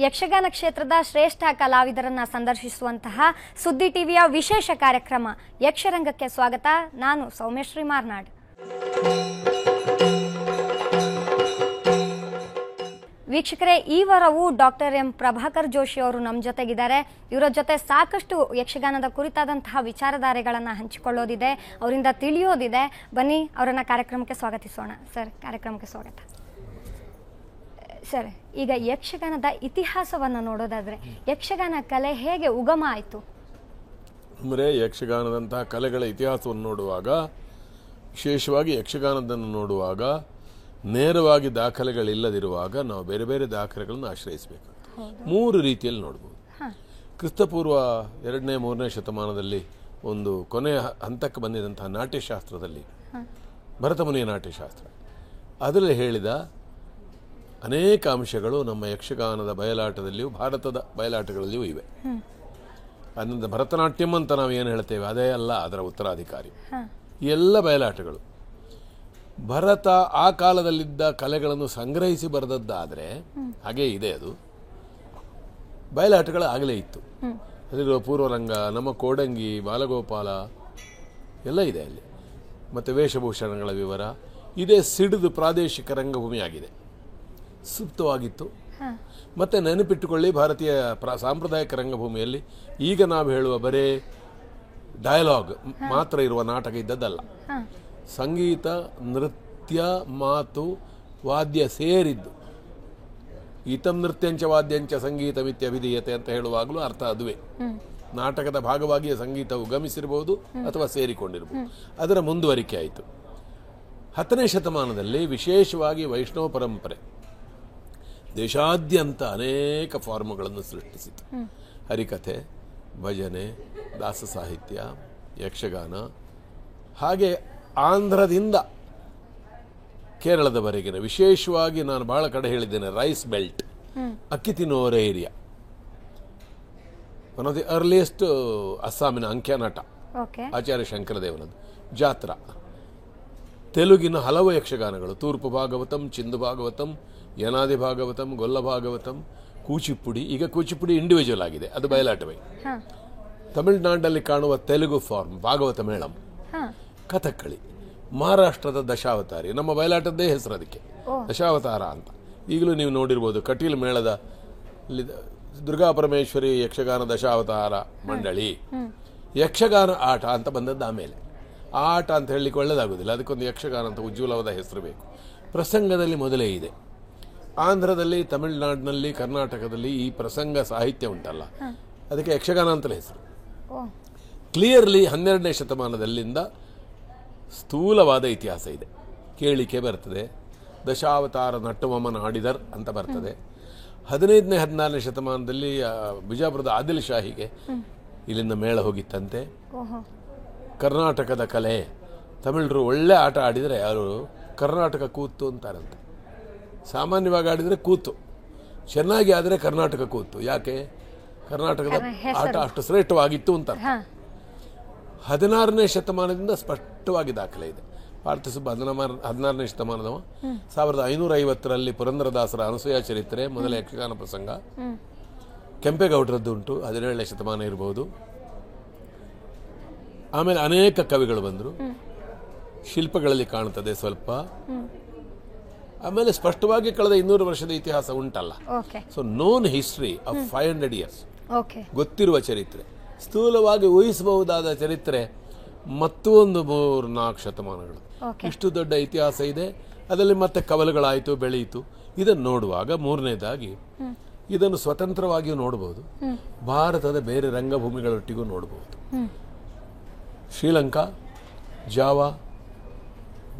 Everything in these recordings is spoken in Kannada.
ಯಕ್ಷಗಾನ ಕ್ಷೇತ್ರದ ಶ್ರೇಷ್ಠ ಕಲಾವಿದರನ್ನ ಸಂದರ್ಶಿಸುವಂತಹ ಸುದ್ದಿ ಟಿವಿಯ ವಿಶೇಷ ಕಾರ್ಯಕ್ರಮ ಯಕ್ಷರಂಗಕ್ಕೆ ಸ್ವಾಗತ. ನಾನು ಸೌಮ್ಯಶ್ರೀ ಮಾರ್ನಾಡ್. ವೀಕ್ಷಕರೇ, ಈ ವಾರವೂ ಡಾಕ್ಟರ್ ಎಂ ಪ್ರಭಾಕರ್ ಜೋಶಿ ಅವರು ನಮ್ಮ ಜೊತೆಗಿದ್ದಾರೆ. ಇವರ ಜೊತೆ ಸಾಕಷ್ಟು ಯಕ್ಷಗಾನದ ಕುರಿತಾದಂತಹ ವಿಚಾರಧಾರೆಗಳನ್ನು ಹಂಚಿಕೊಳ್ಳೋದಿದೆ, ಅವರಿಂದ ತಿಳಿಯೋದಿದೆ. ಬನ್ನಿ ಅವರನ್ನ ಕಾರ್ಯಕ್ರಮಕ್ಕೆ ಸ್ವಾಗತಿಸೋಣ. ಸರ್, ಕಾರ್ಯಕ್ರಮಕ್ಕೆ ಸ್ವಾಗತ. ಸರ್, ಈಗ ಯಕ್ಷಗಾನದ ಇತಿಹಾಸವನ್ನು ನೋಡೋದಾದ್ರೆ ಯಕ್ಷಗಾನ ಕಲೆ ಹೇಗೆ ಉಗಮ ಆಯಿತು? ಅಂದರೆ ಯಕ್ಷಗಾನದಂತಹ ಕಲೆಗಳ ಇತಿಹಾಸವನ್ನು ನೋಡುವಾಗ, ವಿಶೇಷವಾಗಿ ಯಕ್ಷಗಾನದನ್ನು ನೋಡುವಾಗ ನೇರವಾಗಿ ದಾಖಲೆಗಳಿಲ್ಲದಿರುವಾಗ ನಾವು ಬೇರೆ ಬೇರೆ ದಾಖಲೆಗಳನ್ನು ಆಶ್ರಯಿಸಬೇಕು. ಮೂರು ರೀತಿಯಲ್ಲಿ ನೋಡ್ಬೋದು. ಕ್ರಿಸ್ತಪೂರ್ವ 2ನೇ 3ನೇ ಶತಮಾನದಲ್ಲಿ ಒಂದು ಕೊನೆಯ ಹಂತಕ್ಕೆ ಬಂದಿದ್ದಂತಹ ನಾಟ್ಯಶಾಸ್ತ್ರದಲ್ಲಿ, ಭರತಮುನಿಯ ನಾಟ್ಯಶಾಸ್ತ್ರ, ಅದರಲ್ಲಿ ಹೇಳಿದ ಅನೇಕ ಅಂಶಗಳು ನಮ್ಮ ಯಕ್ಷಗಾನದ ಬಯಲಾಟದಲ್ಲಿಯೂ ಭಾರತದ ಬಯಲಾಟಗಳಲ್ಲಿಯೂ ಇವೆ. ಅದರಿಂದ ಭರತನಾಟ್ಯಂ ಅಂತ ನಾವು ಏನು ಹೇಳ್ತೇವೆ ಅದೇ ಅಲ್ಲ ಅದರ ಉತ್ತರಾಧಿಕಾರಿ. ಎಲ್ಲ ಬಯಲಾಟಗಳು ಭರತ ಆ ಕಾಲದಲ್ಲಿದ್ದ ಕಲೆಗಳನ್ನು ಸಂಗ್ರಹಿಸಿ ಬರೆದದ್ದಾದರೆ ಹಾಗೇ ಇದೆ. ಅದು ಬಯಲಾಟಗಳು ಆಗಲೇ ಇತ್ತು. ಅಲ್ಲಿರುವ ಪೂರ್ವರಂಗ, ನಮ್ಮ ಕೋಡಂಗಿ, ಬಾಲಗೋಪಾಲ ಎಲ್ಲ ಇದೆ ಅಲ್ಲಿ. ಮತ್ತು ವೇಷಭೂಷಣಗಳ ವಿವರ ಇದೇ ಸಿಡಿದು ಪ್ರಾದೇಶಿಕ ರಂಗಭೂಮಿ ಆಗಿದೆ, ಸುಪ್ತವಾಗಿತ್ತು. ಮತ್ತು ನೆನಪಿಟ್ಟುಕೊಳ್ಳಿ, ಭಾರತೀಯ ಸಾಂಪ್ರದಾಯಿಕ ರಂಗಭೂಮಿಯಲ್ಲಿ ಈಗ ನಾವು ಹೇಳುವ ಬರೇ ಡಯಲಾಗ್ ಮಾತ್ರ ಇರುವ ನಾಟಕ ಇದ್ದದ್ದಲ್ಲ. ಸಂಗೀತ, ನೃತ್ಯ, ಮಾತು, ವಾದ್ಯ ಸೇರಿದ್ದು. ಈತಂ ನೃತ್ಯಂಚ ವಾದ್ಯಂಚ ಸಂಗೀತಮಿತ್ಯಭಿಧೀಯತೆ ಅಂತ ಹೇಳುವಾಗಲೂ ಅರ್ಥ ಅದುವೇ. ನಾಟಕದ ಭಾಗವಾಗಿಯೇ ಸಂಗೀತವು ಗಮಿಸಿರಬಹುದು ಅಥವಾ ಸೇರಿಕೊಂಡಿರಬಹುದು. ಅದರ ಮುಂದುವರಿಕೆ ಆಯಿತು. 10ನೇ ಶತಮಾನದಲ್ಲಿ ವಿಶೇಷವಾಗಿ ವೈಷ್ಣವ ಪರಂಪರೆ ದೇಶಾದ್ಯಂತ ಅನೇಕ ಫಾರ್ಮ್ಗಳನ್ನು ಸೃಷ್ಟಿಸಿತು. ಹರಿಕಥೆ, ಭಜನೆ, ದಾಸ ಸಾಹಿತ್ಯ, ಯಕ್ಷಗಾನ, ಹಾಗೆ ಆಂಧ್ರದಿಂದ ಕೇರಳದವರೆಗಿನ, ವಿಶೇಷವಾಗಿ ನಾನು ಬಹಳ ಕಡೆ ಹೇಳಿದ್ದೇನೆ, ರೈಸ್ ಬೆಲ್ಟ್, ಅಕ್ಕಿ ತಿನ್ನುವರ area, one of the earliest ಅಸ್ಸಾಮಿನ ಅಂಕ್ಯನಾಟ ಆಚಾರ್ಯ ಶಂಕರದೇವನದು, ಜಾತ್ರಾ, ತೆಲುಗಿನ ಹಲವು ಯಕ್ಷಗಾನಗಳು, ತೂರ್ಪು ಭಾಗವತಂ, ಚಿಂದು ಭಾಗವತಂ, ಯನಾದಿ ಭಾಗವತಂ, ಗೊಲ್ಲ ಭಾಗವತಂ, ಕೂಚಿಪುಡಿ. ಈಗ ಕೂಚಿಪುಡಿ ಇಂಡಿವಿಜುವಲ್ ಆಗಿದೆ, ಅದು ಬಯಲಾಟವೇ. ತಮಿಳುನಾಡಿನಲ್ಲಿ ಕಾಣುವ ತೆಲುಗು ಫಾರ್ಮ್ ಭಾಗವತ ಮೇಳಂ, ಕಥಕ್ಕಳಿ, ಮಹಾರಾಷ್ಟ್ರದ ದಶಾವತಾರಿ, ನಮ್ಮ ಬಯಲಾಟದ್ದೇ ಹೆಸರು ಅದಕ್ಕೆ, ದಶಾವತಾರ ಅಂತ. ಈಗಲೂ ನೀವು ನೋಡಿರ್ಬೋದು ಕಟೀಲ್ ಮೇಳದ ದುರ್ಗಾ ಪರಮೇಶ್ವರಿ ಯಕ್ಷಗಾನ ದಶಾವತಾರ ಮಂಡಳಿ. ಯಕ್ಷಗಾನ ಆಟ ಅಂತ ಬಂದದ್ದು ಆಮೇಲೆ. ಆ ಆಟ ಅಂತ ಹೇಳಲಿಕ್ಕೆ ಒಳ್ಳೆಯದಾಗೋದಿಲ್ಲ, ಅದಕ್ಕೊಂದು ಯಕ್ಷಗಾನ ಅಂತ ಉಜ್ವಲವಾದ ಹೆಸರು ಬೇಕು. ಪ್ರಸಂಗದಲ್ಲಿ ಮೊದಲೇ ಇದೆ. ಆಂಧ್ರದಲ್ಲಿ, ತಮಿಳುನಾಡಿನಲ್ಲಿ, ಕರ್ನಾಟಕದಲ್ಲಿ ಈ ಪ್ರಸಂಗ ಸಾಹಿತ್ಯ ಉಂಟಲ್ಲ, ಅದಕ್ಕೆ ಯಕ್ಷಗಾನ ಅಂತಲೇ ಹೆಸರು. ಕ್ಲಿಯರ್ಲಿ 12ನೇ ಶತಮಾನದಲ್ಲಿಂದ ಸ್ಥೂಲವಾದ ಇತಿಹಾಸ ಇದೆ. ಕೇಳಿಕೆ ಬರ್ತದೆ, ದಶಾವತಾರ ನಟ್ಟುಮಮ್ಮನ ಆಡಿದರ್ ಅಂತ ಬರ್ತದೆ. 15ನೇ 14ನೇ ಶತಮಾನದಲ್ಲಿ ಬಿಜಾಪುರದ ಆದಿಲ್ ಶಾಹಿಗೆ ಇಲ್ಲಿಂದ ಮೇಳ ಹೋಗಿತ್ತಂತೆ. ಕರ್ನಾಟಕದ ಕಲೆ, ತಮಿಳರು ಒಳ್ಳೆ ಆಟ ಆಡಿದರೆ ಅವರು ಕರ್ನಾಟಕ ಕೂತು ಅಂತಾರಂತೆ. ಸಾಮಾನ್ಯವಾಗಿ ಆಡಿದರೆ ಕೂತು, ಚೆನ್ನಾಗಿ ಆದರೆ ಕರ್ನಾಟಕ ಕೂತು. ಯಾಕೆ? ಕರ್ನಾಟಕದ ಆಟ ಅಷ್ಟು ಶ್ರೇಷ್ಠವಾಗಿತ್ತು ಅಂತ. 16ನೇ ಶತಮಾನದಿಂದ ಸ್ಪಷ್ಟವಾಗಿ ದಾಖಲೆ ಇದೆ. ಪಾರ್ಥಿಸುಬ್ಬ 16ನೇ ಶತಮಾನದವ, 1550ರಲ್ಲಿ ಪುರಂದರದಾಸರ ಅನಸೂಯ ಚರಿತ್ರೆ ಮೊದಲ ಯಕ್ಷಗಾನ ಪ್ರಸಂಗ. ಕೆಂಪೇಗೌಡರದ್ದು ಉಂಟು, 17ನೇ ಶತಮಾನ ಇರಬಹುದು. ಆಮೇಲೆ ಅನೇಕ ಕವಿಗಳು ಬಂದರು, ಶಿಲ್ಪಗಳಲ್ಲಿ ಕಾಣುತ್ತದೆ ಸ್ವಲ್ಪ. ಆಮೇಲೆ ಸ್ಪಷ್ಟವಾಗಿ ಕಳೆದ 200 ವರ್ಷದ ಇತಿಹಾಸ ಉಂಟಲ್ಲ. So known history of 500 years, ಗೊತ್ತಿರುವ ಚರಿತ್ರೆ, ಸ್ಥೂಲವಾಗಿ ಊಹಿಸಬಹುದಾದ ಚರಿತ್ರೆ ಮತ್ತೊಂದು 3-4 ಶತಮಾನಗಳು. ಇಷ್ಟು ದೊಡ್ಡ ಇತಿಹಾಸ ಇದೆ. ಅದರಲ್ಲಿ ಮತ್ತೆ ಕವಲುಗಳಾಯಿತು, ಬೆಳೆಯಿತು. ಇದನ್ನು ನೋಡುವಾಗ ಮೂರನೇದಾಗಿ ಇದನ್ನು ಸ್ವತಂತ್ರವಾಗಿಯೂ ನೋಡಬಹುದು, ಭಾರತದ ಬೇರೆ ರಂಗಭೂಮಿಗಳೊಟ್ಟಿಗೂ ನೋಡಬಹುದು. ಶ್ರೀಲಂಕಾ, ಜಾವಾ,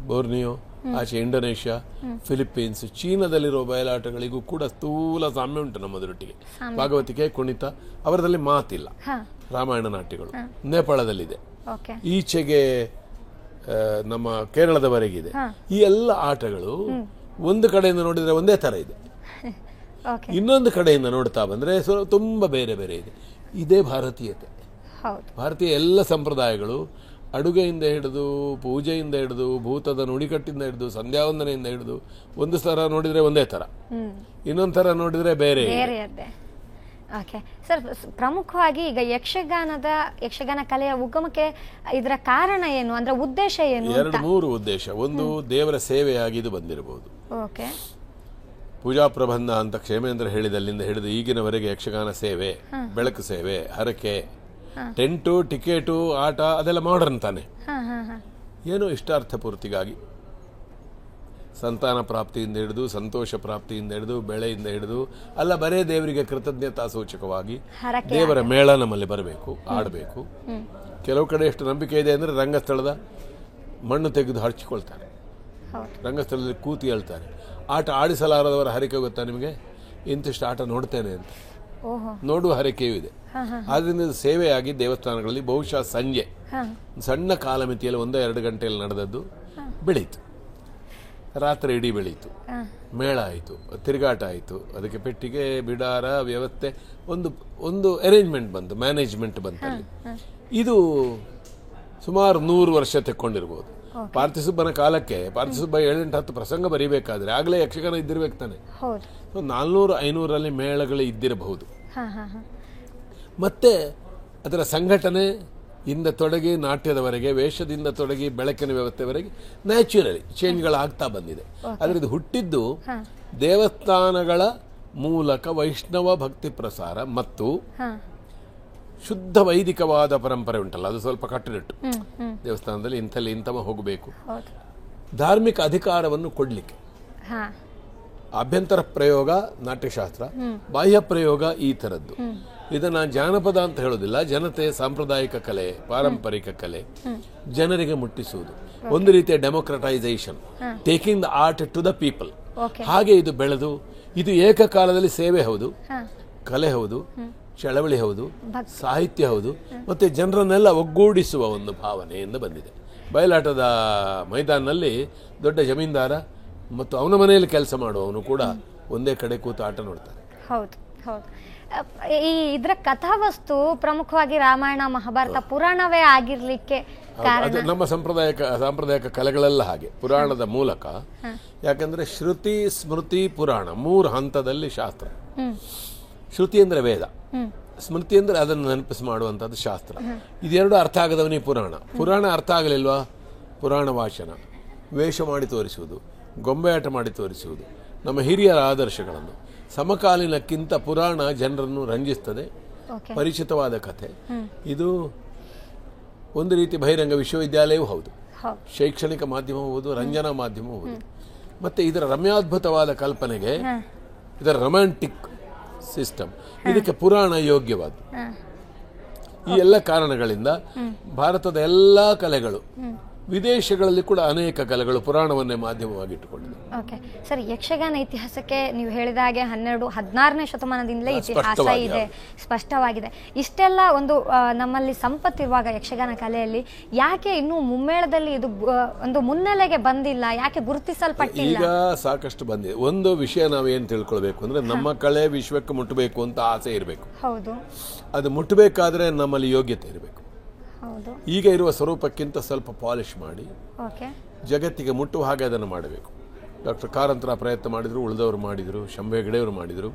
ಬೋರ್ನಿಯೋ, ಆಚೆ ಇಂಡೋನೇಷ್ಯಾ, ಫಿಲಿಪ್ಪೀನ್ಸ್, ಚೀನಾದಲ್ಲಿರುವ ಬಯಲಾಟಗಳಿಗೂ ಕೂಡ ಸ್ಥೂಲ ಸಾಮ್ಯ ಉಂಟು ನಮ್ಮದರೊಟ್ಟಿಗೆ. ಭಾಗವತಿಕೆ, ಕುಣಿತ, ಅವರದಲ್ಲಿ ಮಾತಿಲ್ಲ. ರಾಮಾಯಣ ನಾಟ್ಯಗಳು ನೇಪಾಳದಲ್ಲಿದೆ, ಈಚೆಗೆ ನಮ್ಮ ಕೇರಳದವರೆಗಿದೆ. ಈ ಎಲ್ಲ ಆಟಗಳು ಒಂದು ಕಡೆಯಿಂದ ನೋಡಿದರೆ ಒಂದೇ ತರ ಇದೆ, ಇನ್ನೊಂದು ಕಡೆಯಿಂದ ನೋಡ್ತಾ ಬಂದ್ರೆ ತುಂಬಾ ಬೇರೆ ಬೇರೆ ಇದೆ. ಇದೇ ಭಾರತೀಯತೆ. ಭಾರತೀಯ ಎಲ್ಲ ಸಂಪ್ರದಾಯಗಳು ಅಡುಗೆಯಿಂದ ಹಿಡಿದು ಪೂಜೆಯಿಂದ ಹಿಡಿದು ಭೂತದ ನುಡಿಕಟ್ಟಿಂದ ಹಿಡಿದು ಸಂಧ್ಯಾವಂದನೆಯಿಂದ ಹಿಡಿದು ಒಂದು ಥರ ನೋಡಿದರೆ ಒಂದೇ ಥರ, ಇನ್ನೊಂದು ಥರ ನೋಡಿದರೆ ಬೇರೆ. ಓಕೆ ಸರ್, ಪ್ರಮುಖವಾಗಿ ಈಗ ಯಕ್ಷಗಾನ ಕಲೆಯ ಉಗಮಕ್ಕೆ ಇದರ ಕಾರಣ ಏನು, ಅಂದ್ರೆ ಉದ್ದೇಶ ಏನು? 2-3 ಉದ್ದೇಶ. ಒಂದು, ದೇವರ ಸೇವೆಯಾಗಿ ಇದು ಬಂದಿರಬಹುದು. ಓಕೆ. ಪೂಜಾ ಪ್ರಬಂಧ ಅಂತ ಕ್ಷೇಮೇಂದ್ರ ಹೇಳಿದಲ್ಲಿಂದ ಹಿಡಿದು ಈಗಿನವರೆಗೆ ಯಕ್ಷಗಾನ ಸೇವೆ, ಬೆಳಕು ಸೇವೆ, ಹರಕೆ, ಟೆಂಟು, ಟಿಕೆಟು, ಆಟ ಅದೆಲ್ಲ ಮಾಡರ್ನ್ ತಾನೆ. ಏನೋ ಇಷ್ಟಾರ್ಥ ಪೂರ್ತಿಗಾಗಿ, ಸಂತಾನ ಪ್ರಾಪ್ತಿಯಿಂದ ಹಿಡಿದು ಸಂತೋಷ ಪ್ರಾಪ್ತಿಯಿಂದ ಹಿಡಿದು ಬೆಳೆಯಿಂದ ಹಿಡಿದು ಅಲ್ಲ, ಬರೇ ದೇವರಿಗೆ ಕೃತಜ್ಞತಾ ಸೂಚಕವಾಗಿ ದೇವರ ಮೇಳ ನಮ್ಮಲ್ಲಿ ಬರಬೇಕು, ಆಡಬೇಕು. ಕೆಲವು ಕಡೆ ಎಷ್ಟು ನಂಬಿಕೆ ಇದೆ ಅಂದರೆ ರಂಗಸ್ಥಳದ ಮಣ್ಣು ತೆಗೆದು ಹಚ್ಚಿಕೊಳ್ತಾರೆ, ರಂಗಸ್ಥಳದಲ್ಲಿ ಕೂತಿ ಹೇಳ್ತಾರೆ. ಆಟ ಆಡಿಸಲಾರದವರ ಹರಕೆ ಗೊತ್ತಾ ನಿಮಗೆ? ಇಂತಿಷ್ಟು ಆಟ ನೋಡ್ತೇನೆ ಅಂತ ನೋಡುವ ಹರಕೆಯೂ ಇದೆ. ಆದ್ರಿಂದ ಸೇವೆಯಾಗಿ ದೇವಸ್ಥಾನಗಳಲ್ಲಿ ಬಹುಶಃ ಸಂಜೆ ಸಣ್ಣ ಕಾಲಮಿತಿಯಲ್ಲಿ 1-2 ಗಂಟೆಯಲ್ಲಿ ನಡೆದದ್ದು ಬೆಳೀತು, ರಾತ್ರಿ ಇಡೀ ಬೆಳೀತು, ಮೇಳ ಆಯಿತು, ತಿರುಗಾಟ ಆಯಿತು, ಅದಕ್ಕೆ ಪೆಟ್ಟಿಗೆ ಬಿಡಾರ ವ್ಯವಸ್ಥೆ ಒಂದು ಅರೇಂಜ್ಮೆಂಟ್ ಬಂತು, ಮ್ಯಾನೇಜ್ಮೆಂಟ್ ಬಂತಲ್ಲಿ. ಇದು ಸುಮಾರು 100 ವರ್ಷ ತೆಕ್ಕೊಂಡಿರ್ಬೋದು. ಪಾರ್ಥಿಸುಬ್ಬನ ಕಾಲಕ್ಕೆ ಪಾರ್ಥಿಸುಬ್ಬ 7-8-10 ಪ್ರಸಂಗ ಬರೀಬೇಕಾದ್ರೆ ಆಗಲೇ ಯಕ್ಷಗಾನ ಇದ್ದಿರ್ಬೇಕು ತಾನೆ. 400-500ರಲ್ಲಿ ಮೇಳಗಳು ಇದ್ದಿರಬಹುದು. ಮತ್ತೆ ಅದರ ಸಂಘಟನೆಯಿಂದ ತೊಡಗಿ ನಾಟ್ಯದವರೆಗೆ, ವೇಷದಿಂದ ತೊಡಗಿ ಬೆಳಕಿನ ವ್ಯವಸ್ಥೆವರೆಗೆ ನ್ಯಾಚುರಲಿ ಚೇಂಜ್ಗಳಾಗ್ತಾ ಬಂದಿದೆ. ಆದರೆ ಇದು ಹುಟ್ಟಿದ್ದು ದೇವಸ್ಥಾನಗಳ ಮೂಲಕ ವೈಷ್ಣವ ಭಕ್ತಿ ಪ್ರಸಾರ ಮತ್ತು ಶುದ್ಧ ವೈದಿಕವಾದ ಪರಂಪರೆ ಉಂಟಲ್ಲ, ಅದು ಸ್ವಲ್ಪ ಕಟ್ಟುನಿಟ್ಟು. ದೇವಸ್ಥಾನದಲ್ಲಿ ಇಂಥವ ಹೋಗಬೇಕು, ಧಾರ್ಮಿಕ ಅಧಿಕಾರವನ್ನು ಕೊಡ್ಲಿಕ್ಕೆ. ಆಭ್ಯಂತರ ಪ್ರಯೋಗ ನಾಟ್ಯಶಾಸ್ತ್ರ, ಬಾಹ್ಯ ಪ್ರಯೋಗ ಈ ಥರದ್ದು. ಇದನ್ನ ಜಾನಪದ ಅಂತ ಹೇಳೋದಿಲ್ಲ, ಜನತೆ ಸಾಂಪ್ರದಾಯಿಕ ಕಲೆ, ಪಾರಂಪರಿಕ ಕಲೆ ಜನರಿಗೆ ಮುಟ್ಟಿಸುವುದು, ಒಂದು ರೀತಿಯ democratization, taking the art to the people. ಹಾಗೆ ಇದು ಬೆಳೆದು, ಇದು ಏಕಕಾಲದಲ್ಲಿ ಸೇವೆ ಹೌದು, ಕಲೆ ಹೌದು, ಚಳವಳಿ ಹೌದು, ಸಾಹಿತ್ಯ ಹೌದು, ಮತ್ತೆ ಜನರನ್ನೆಲ್ಲ ಒಗ್ಗೂಡಿಸುವ ಒಂದು ಭಾವನೆಯಿಂದ ಬಂದಿದೆ. ಬಯಲಾಟದ ಮೈದಾನಲ್ಲಿ ದೊಡ್ಡ ಜಮೀನ್ದಾರ ಮತ್ತು ಅವನ ಮನೆಯಲ್ಲಿ ಕೆಲಸ ಮಾಡುವವನು ಕೂಡ ಒಂದೇ ಕಡೆ ಕೂತು ಆಟ ನೋಡ್ತಾರೆ. ಹೌದು ಹೌದು. ಇದರ ಕಥಾವಸ್ತು ಪ್ರಮುಖವಾಗಿ ರಾಮಾಯಣ, ಮಹಾಭಾರತ, ಪುರಾಣವೇ ಆಗಿರ್ಲಿಕ್ಕೆ ಅದು ನಮ್ಮ ಸಾಂಪ್ರದಾಯಿಕ ಕಲೆಗಳೆಲ್ಲ ಹಾಗೆ ಪುರಾಣದ ಮೂಲಕ. ಯಾಕಂದ್ರೆ ಶ್ರುತಿ, ಸ್ಮೃತಿ, ಪುರಾಣ 3 ಹಂತದಲ್ಲಿ ಶಾಸ್ತ್ರ. ಶ್ರುತಿ ಅಂದ್ರೆ ವೇದ, ಸ್ಮೃತಿ ಅಂದ್ರೆ ಅದನ್ನು ನೆನಪಿಸಿ ಮಾಡುವಂಥದ್ದು ಶಾಸ್ತ್ರ. ಇದೆರಡು ಅರ್ಥ ಆಗದವನೇ ಪುರಾಣ ಅರ್ಥ ಆಗಲಿಲ್ವಾ? ಪುರಾಣ ವಾಚನ, ವೇಷ ಮಾಡಿ ತೋರಿಸುವುದು, ಗೊಂಬೆ ಆಟ ಮಾಡಿ ತೋರಿಸುವುದು, ನಮ್ಮ ಹಿರಿಯರ ಆದರ್ಶಗಳನ್ನು. ಸಮಕಾಲೀನಕ್ಕಿಂತ ಪುರಾಣ ಜನರನ್ನು ರಂಜಿಸ್ತದೆ, ಪರಿಚಿತವಾದ ಕಥೆ. ಇದು ಒಂದು ರೀತಿ ಬಹಿರಂಗ ವಿಶ್ವವಿದ್ಯಾಲಯವೂ ಹೌದು, ಶೈಕ್ಷಣಿಕ ಮಾಧ್ಯಮವೂ ಹೌದು, ರಂಜನಾ ಮಾಧ್ಯಮವೂ ಹೌದು. ಮತ್ತೆ ಇದರ ರಮ್ಯಾದ್ಭುತವಾದ ಕಲ್ಪನೆಗೆ, ಇದರ ರೊಮ್ಯಾಂಟಿಕ್ ಸಿಸ್ಟಮ್, ಇದಕ್ಕೆ ಪುರಾಣ ಯೋಗ್ಯವಾದ. ಈ ಎಲ್ಲ ಕಾರಣಗಳಿಂದ ಭಾರತದ ಎಲ್ಲ ಕಲೆಗಳು, ವಿದೇಶಗಳಲ್ಲಿ ಕೂಡ ಅನೇಕ ಕಲೆಗಳು ಪುರಾಣವನ್ನೇ ಮಾಧ್ಯಮವಾಗಿ ಇಟ್ಟುಕೊಂಡಿದೆ. ಓಕೆ ಸರ್, ಯಕ್ಷಗಾನ ಇತಿಹಾಸಕ್ಕೆ ನೀವು ಹೇಳಿದ ಹಾಗೆ 16ನೇ ಶತಮಾನದಿಂದಲೇ ಇತಿಹಾಸ ಇದೆ, ಸ್ಪಷ್ಟವಾಗಿದೆ. ಇಷ್ಟೆಲ್ಲ ನಮ್ಮಲ್ಲಿ ಸಂಪತ್ತಿರುವಾಗ ಯಕ್ಷಗಾನ ಕಲೆಯಲ್ಲಿ ಯಾಕೆ ಇನ್ನೂ ಮುಮ್ಮೇಳದಲ್ಲಿ ಇದು ಒಂದು ಮುನ್ನೆಲೆಗೆ ಬಂದಿಲ್ಲ, ಯಾಕೆ ಗುರುತಿಸಲ್ಪಟ್ಟಿಲ್ಲ? ಈಗ ಸಾಕಷ್ಟು ಬಂದಿದೆ. ಒಂದು ವಿಷಯ ನಾವೇನು ತಿಳ್ಕೊಳ್ಬೇಕು ಅಂದ್ರೆ, ನಮ್ಮ ಕಲೆ ವಿಶ್ವಕ್ಕೆ ಮುಟ್ಟಬೇಕು ಅಂತ ಆಸೆ ಇರಬೇಕು. ಹೌದು, ಅದು ಮುಟ್ಟಬೇಕಾದ್ರೆ ನಮ್ಮಲ್ಲಿ ಯೋಗ್ಯತೆ ಇರಬೇಕು. ಈಗ ಇರುವ ಸ್ವರೂಪಕ್ಕಿಂತ ಸ್ವಲ್ಪ ಪಾಲಿಶ್ ಮಾಡಿ ಜಗತ್ತಿಗೆ ಮುಟ್ಟುವ ಹಾಗೆ ಅದನ್ನು ಮಾಡಬೇಕು. ಡಾಕ್ಟರ್ ಕಾರಂತರ ಪ್ರಯತ್ನ ಮಾಡಿದ್ರು, ಉಳಿದವರು ಮಾಡಿದರು, ಶಂಭು ಹೆಗಡೆಯವರು ಮಾಡಿದರು.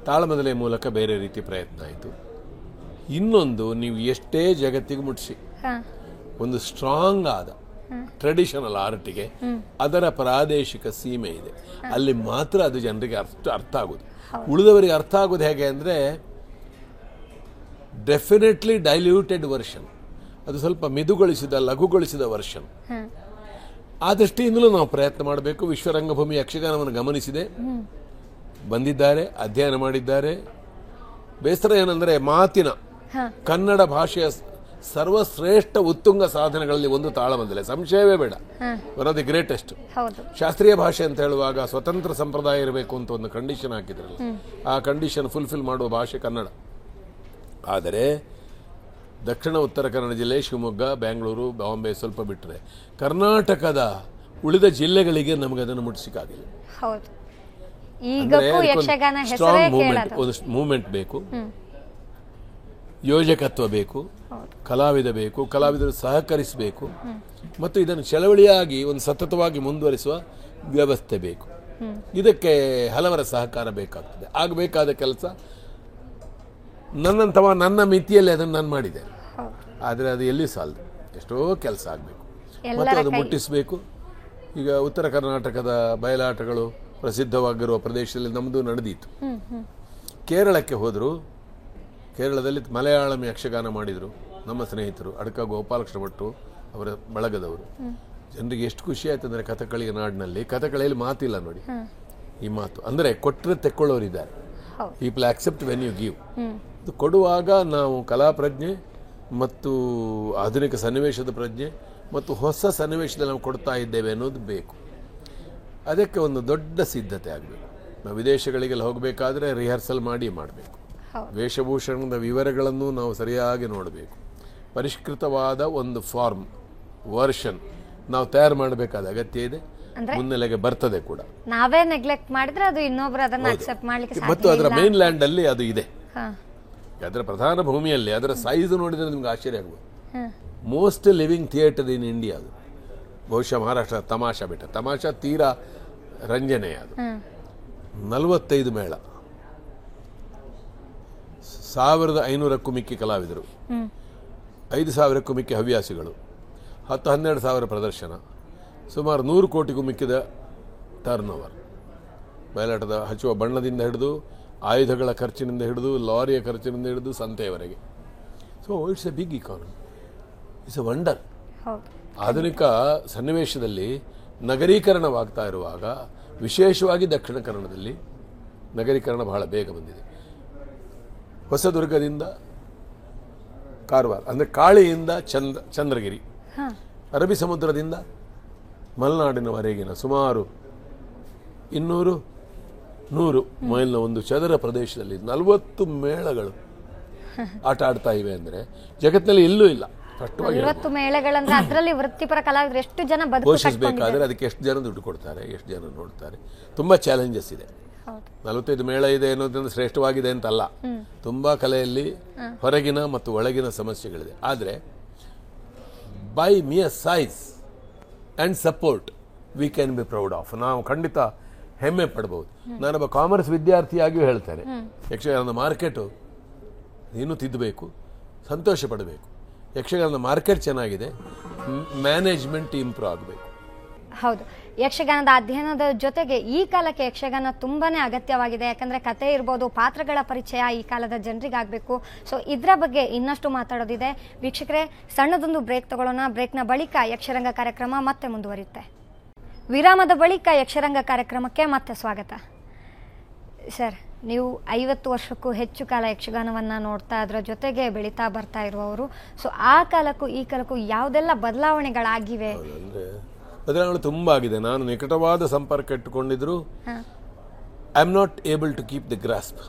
ತಾಳಮದಲೆ ಮೂಲಕ ಬೇರೆ ರೀತಿ ಪ್ರಯತ್ನ ಆಯಿತು. ಇನ್ನೊಂದು, ನೀವು ಎಷ್ಟೇ ಜಗತ್ತಿಗೆ ಮುಟ್ಟಿಸಿ ಒಂದು ಸ್ಟ್ರಾಂಗ್ ಆದ ಟ್ರೆಡಿಷನಲ್ ಆರ್ಟಿಗೆ ಅದರ ಪ್ರಾದೇಶಿಕ ಸೀಮೆ ಇದೆ, ಅಲ್ಲಿ ಮಾತ್ರ ಅದು ಜನರಿಗೆ ಅರ್ಥ ಆಗೋದು. ಉಳಿದವರಿಗೆ ಅರ್ಥ ಆಗೋದು ಹೇಗೆ ಅಂದರೆ, ಡೆಫಿನೆಟ್ಲಿ ಡೈಲ್ಯೂಟೆಡ್ ವರ್ಷನ್, ಅದು ಸ್ವಲ್ಪ ಮಿದುಗೊಳಿಸಿದ, ಲಘುಗೊಳಿಸಿದ ವರ್ಷನ್. ಆ ದೃಷ್ಟಿಯಿಂದಲೂ ನಾವು ಪ್ರಯತ್ನ ಮಾಡಬೇಕು. ವಿಶ್ವರಂಗಭೂಮಿ ಯಕ್ಷಗಾನವನ್ನು ಗಮನಿಸಿದೆ, ಬಂದಿದ್ದಾರೆ, ಅಧ್ಯಯನ ಮಾಡಿದ್ದಾರೆ. ಬೇಸರ ಏನಂದರೆ, ಮಾತಿನ ಕನ್ನಡ ಭಾಷೆಯ ಸರ್ವಶ್ರೇಷ್ಠ ಉತ್ತುಂಗ ಸಾಧನೆಗಳಲ್ಲಿ ಒಂದು ತಾಳಮದ್ದಲೆ, ಸಂಶಯವೇ ಬೇಡ. One of the greatest. ಶಾಸ್ತ್ರೀಯ ಭಾಷೆ ಅಂತ ಹೇಳುವಾಗ ಸ್ವತಂತ್ರ ಸಂಪ್ರದಾಯ ಇರಬೇಕು ಅಂತ ಒಂದು ಕಂಡೀಷನ್ ಹಾಕಿದ್ರಲ್ಲ, ಆ ಕಂಡೀಷನ್ ಫುಲ್ಫಿಲ್ ಮಾಡುವ ಭಾಷೆ ಕನ್ನಡ. ಆದರೆ ದಕ್ಷಿಣ ಉತ್ತರ ಕನ್ನಡ ಜಿಲ್ಲೆ, ಶಿವಮೊಗ್ಗ, ಬೆಂಗಳೂರು, ಬಾಂಬೆ ಸ್ವಲ್ಪ ಬಿಟ್ಟರೆ ಕರ್ನಾಟಕದ ಉಳಿದ ಜಿಲ್ಲೆಗಳಿಗೆ ನಮಗೆ ಅದನ್ನು ಮುಟ್ಟಿಸಿಕಾಗಿಲ್ಲ. ಸ್ಟ್ರಾಂಗ್ ಮೂವ್ಮೆಂಟ್ ಬೇಕು, ಯೋಜಕತ್ವ ಬೇಕು, ಕಲಾವಿದ ಬೇಕು, ಕಲಾವಿದರು ಸಹಕರಿಸಬೇಕು ಮತ್ತು ಇದನ್ನು ಚಳವಳಿಯಾಗಿ ಒಂದು ಸತತವಾಗಿ ಮುಂದುವರಿಸುವ ವ್ಯವಸ್ಥೆ ಬೇಕು. ಇದಕ್ಕೆ ಹಲವರ ಸಹಕಾರ ಬೇಕಾಗ್ತದೆ. ಆಗಬೇಕಾದ ಕೆಲಸ ನನ್ನಂಥವ ನನ್ನ ಮಿತಿಯಲ್ಲಿ ಅದನ್ನು ನಾನು ಮಾಡಿದೆ. ಆದರೆ ಅದು ಎಲ್ಲಿ ಸಾಲದು, ಎಷ್ಟೋ ಕೆಲಸ ಆಗಬೇಕು ಮತ್ತು ಅದು ಮುಟ್ಟಿಸಬೇಕು. ಈಗ ಉತ್ತರ ಕರ್ನಾಟಕದ ಬಯಲಾಟಗಳು ಪ್ರಸಿದ್ಧವಾಗಿರುವ ಪ್ರದೇಶದಲ್ಲಿ ನಮ್ಮದು ನಡೆದೀತು. ಕೇರಳಕ್ಕೆ ಹೋದರು. ಕೇರಳದಲ್ಲಿ ಮಲಯಾಳಂ ಯಕ್ಷಗಾನ ಮಾಡಿದರು ನಮ್ಮ ಸ್ನೇಹಿತರು ಅಡಕ ಗೋಪಾಲಕೃಷ್ಣ ಭಟ್ರು ಅವರ ಬಳಗದವರು. ಜನರಿಗೆ ಎಷ್ಟು ಖುಷಿ ಆಯ್ತು ಅಂದರೆ ಕಥಕಳಿಯ ನಾಡಿನಲ್ಲಿ ಕಥಕಳಿಯಲ್ಲಿ ಮಾತಿಲ್ಲ ನೋಡಿ. ಈ ಮಾತು ಅಂದರೆ ಕೊಟ್ಟರೆ ತೆಕ್ಕೊಳ್ಳೋರಿದ್ದಾರೆ. People accept when you give. ಇದು ಕೊಡುವಾಗ ನಾವು ಕಲಾ ಪ್ರಜ್ಞೆ ಮತ್ತು ಆಧುನಿಕ ಸನ್ನಿವೇಶದ ಪ್ರಜ್ಞೆ ಮತ್ತು ಹೊಸ ಸನ್ನಿವೇಶದಲ್ಲಿ ನಾವು ಕೊಡ್ತಾ ಇದ್ದೇವೆ ಅನ್ನೋದು ಬೇಕು. ಅದಕ್ಕೆ ಒಂದು ದೊಡ್ಡ ಸಿದ್ಧತೆ ಆಗಬೇಕು. ನಾವು ವಿದೇಶಗಳಿಗೆಲ್ಲ ಹೋಗಬೇಕಾದ್ರೆ ರಿಹರ್ಸಲ್ ಮಾಡಬೇಕು. ವೇಷಭೂಷಣದ ವಿವರಗಳನ್ನು ನಾವು ಸರಿಯಾಗಿ ನೋಡಬೇಕು. ಪರಿಷ್ಕೃತವಾದ ಒಂದು ಫಾರ್ಮ್ ವರ್ಷನ್ ನಾವು ತಯಾರು ಮಾಡಬೇಕಾದ ಅಗತ್ಯ ಇದೆ. ಮುನ್ನೆಲೆಗೆ ಬರ್ತದೆ ಕೂಡ. ನಾವೇ ನೆಗ್ಲೆಕ್ಟ್ ಮಾಡಿದ್ರೆ ಅದು ಇನ್ನೊಬ್ರು ಅದನ್ನ ಅಕ್ಸೆಪ್ಟ್ ಮಾಡ್ಲಿಕ್ಕೆ ಸಾಧ್ಯ ಮತ್ತು ಅದರ ಮೇನ್ ಲ್ಯಾಂಡ್ ಅಲ್ಲಿ ಅದು ಇದೆ. ಅದರ ಪ್ರಧಾನ ಭೂಮಿಯಲ್ಲಿ ಅದರ ಸೈಜ್ ನೋಡಿದ್ರೆ ನಿಮ್ಗೆ ಆಶ್ಚರ್ಯ ಆಗ್ಬೋದು. Most living theatre in India ಅದು. ಬಹುಶಃ ಮಹಾರಾಷ್ಟ್ರ ತಮಾಷಾ ಬೆಟ್ಟ. ತಮಾಷಾ ತೀರಾ ರಂಜನೆ ಅದು. 45 ಮೇಳ, 1500ಕ್ಕೂ ಮಿಕ್ಕಿ ಕಲಾವಿದರು, 5000ಕ್ಕೂ ಮಿಕ್ಕಿ ಹವ್ಯಾಸಿಗಳು, 10-12 ಸಾವಿರ ಪ್ರದರ್ಶನ, ಸುಮಾರು 100 ಕೋಟಿಗೂ ಮಿಕ್ಕಿದ ಟರ್ನ್ ಓವರ್. ಬಯಲಾಟದ ಹಚ್ಚುವ ಬಣ್ಣದಿಂದ ಹಿಡಿದು ಆಯುಧಗಳ ಖರ್ಚಿನಿಂದ ಹಿಡಿದು ಲಾರಿಯ ಖರ್ಚಿನಿಂದ ಹಿಡಿದು ಸಂತೆಯವರೆಗೆ. So it's a big economy, it's a wonder. ಆಧುನಿಕ ಸನ್ನಿವೇಶದಲ್ಲಿ ನಗರೀಕರಣವಾಗ್ತಾ ಇರುವಾಗ ವಿಶೇಷವಾಗಿ ದಕ್ಷಿಣ ಕನ್ನಡದಲ್ಲಿ ನಗರೀಕರಣ ಬಹಳ ಬೇಗ ಬಂದಿದೆ. ಹೊಸದುರ್ಗದಿಂದ ಕಾರವಾರ ಅಂದರೆ ಕಾಳಿಯಿಂದ ಚಂದ್ರಗಿರಿ, ಅರಬ್ಬಿ ಸಮುದ್ರದಿಂದ ಮಲೆನಾಡಿನವರೆಗಿನ ಸುಮಾರು 200-100 ಮೈಲ್ನ ಒಂದು ಚದರ ಪ್ರದೇಶದಲ್ಲಿ 40 ಮೇಳಗಳು ಆಟ ಆಡ್ತಾ ಇವೆ ಅಂದರೆ ಜಗತ್ತಿನಲ್ಲಿ ಎಲ್ಲೂ ಇಲ್ಲ. ಸ್ಪಷ್ಟವಾಗಿ 40 ಮೇಳಗಳಂದ್ರೆ ಅದರಲ್ಲಿ ವೃತ್ತಿಪರ ಕಲಾವಿದರು ಎಷ್ಟು ಜನ ಪೋಷಿಸಬೇಕಾದ್ರೆ ಅದಕ್ಕೆ ಎಷ್ಟು ಜನ ದುಡ್ಡು ಕೊಡ್ತಾರೆ, ಎಷ್ಟು ಜನ ನೋಡ್ತಾರೆ. ತುಂಬ ಚಾಲೆಂಜಸ್ ಇದೆ. 45 ಮೇಳ ಇದೆ ಅನ್ನೋದ್ರಿಂದ ಶ್ರೇಷ್ಠವಾಗಿದೆ ಅಂತಲ್ಲ. ತುಂಬಾ ಕಲೆಯಲ್ಲಿ ಹೊರಗಿನ ಮತ್ತು ಒಳಗಿನ ಸಮಸ್ಯೆಗಳಿದೆ. ಆದರೆ by mere size and support we can be proud of. ನಾವು ಖಂಡಿತ ಹೆಮ್ಮೆ ಪಡಬಹುದು. ನಾನೊಬ್ಬ ಕಾಮರ್ಸ್ ವಿದ್ಯಾರ್ಥಿಯಾಗಿಯೂ ಹೇಳ್ತೇನೆ, ಯಕ್ಷಗಾನದ ಮಾರ್ಕೆಟು ಇನ್ನೂ ತಿದ್ದಬೇಕು, ಸಂತೋಷ ಪಡಬೇಕು. ಯಕ್ಷಗಾನದ ಮಾರ್ಕೆಟ್ ಚೆನ್ನಾಗಿದೆ, ಮ್ಯಾನೇಜ್ಮೆಂಟ್ ಇಂಪ್ರೂವ್ ಆಗಬೇಕು. ಹೌದು, ಯಕ್ಷಗಾನದ ಅಧ್ಯಯನದ ಜೊತೆಗೆ ಈ ಕಾಲಕ್ಕೆ ಯಕ್ಷಗಾನ ತುಂಬಾನೇ ಅಗತ್ಯವಾಗಿದೆ. ಯಾಕಂದ್ರೆ ಕತೆ ಇರ್ಬೋದು, ಪಾತ್ರಗಳ ಪರಿಚಯ ಈ ಕಾಲದ ಜನರಿಗಾಗಬೇಕು. ಸೊ ಇದರ ಬಗ್ಗೆ ಇನ್ನಷ್ಟು ಮಾತಾಡೋದಿದೆ. ವೀಕ್ಷಕರೇ, ಸಣ್ಣದೊಂದು ಬ್ರೇಕ್ ತಗೊಳ್ಳೋಣ. ಬ್ರೇಕ್ನ ಬಳಿಕ ಯಕ್ಷರಂಗ ಕಾರ್ಯಕ್ರಮ ಮತ್ತೆ ಮುಂದುವರಿಯುತ್ತೆ. ವಿರಾಮದ ಬಳಿಕ ಯಕ್ಷರಂಗ ಕಾರ್ಯಕ್ರಮಕ್ಕೆ ಮತ್ತೆ ಸ್ವಾಗತ. ಸರ್, ನೀವು 50 ವರ್ಷಕ್ಕೂ ಹೆಚ್ಚು ಕಾಲ ಯಕ್ಷಗಾನವನ್ನು ನೋಡ್ತಾ ಅದರ ಜೊತೆಗೆ ಬೆಳೀತಾ ಬರ್ತಾ ಇರುವವರು. ಸೊ ಆ ಕಾಲಕ್ಕೂ ಈ ಕಾಲಕ್ಕೂ ಯಾವುದೆಲ್ಲ ಬದಲಾವಣೆಗಳಾಗಿವೆ? ಬದಲಾವಣೆ ತುಂಬ ಆಗಿದೆ. ನಾನು ನಿಕಟವಾದ ಸಂಪರ್ಕ ಇಟ್ಟುಕೊಂಡಿದ್ರು I am not able to keep the grasp.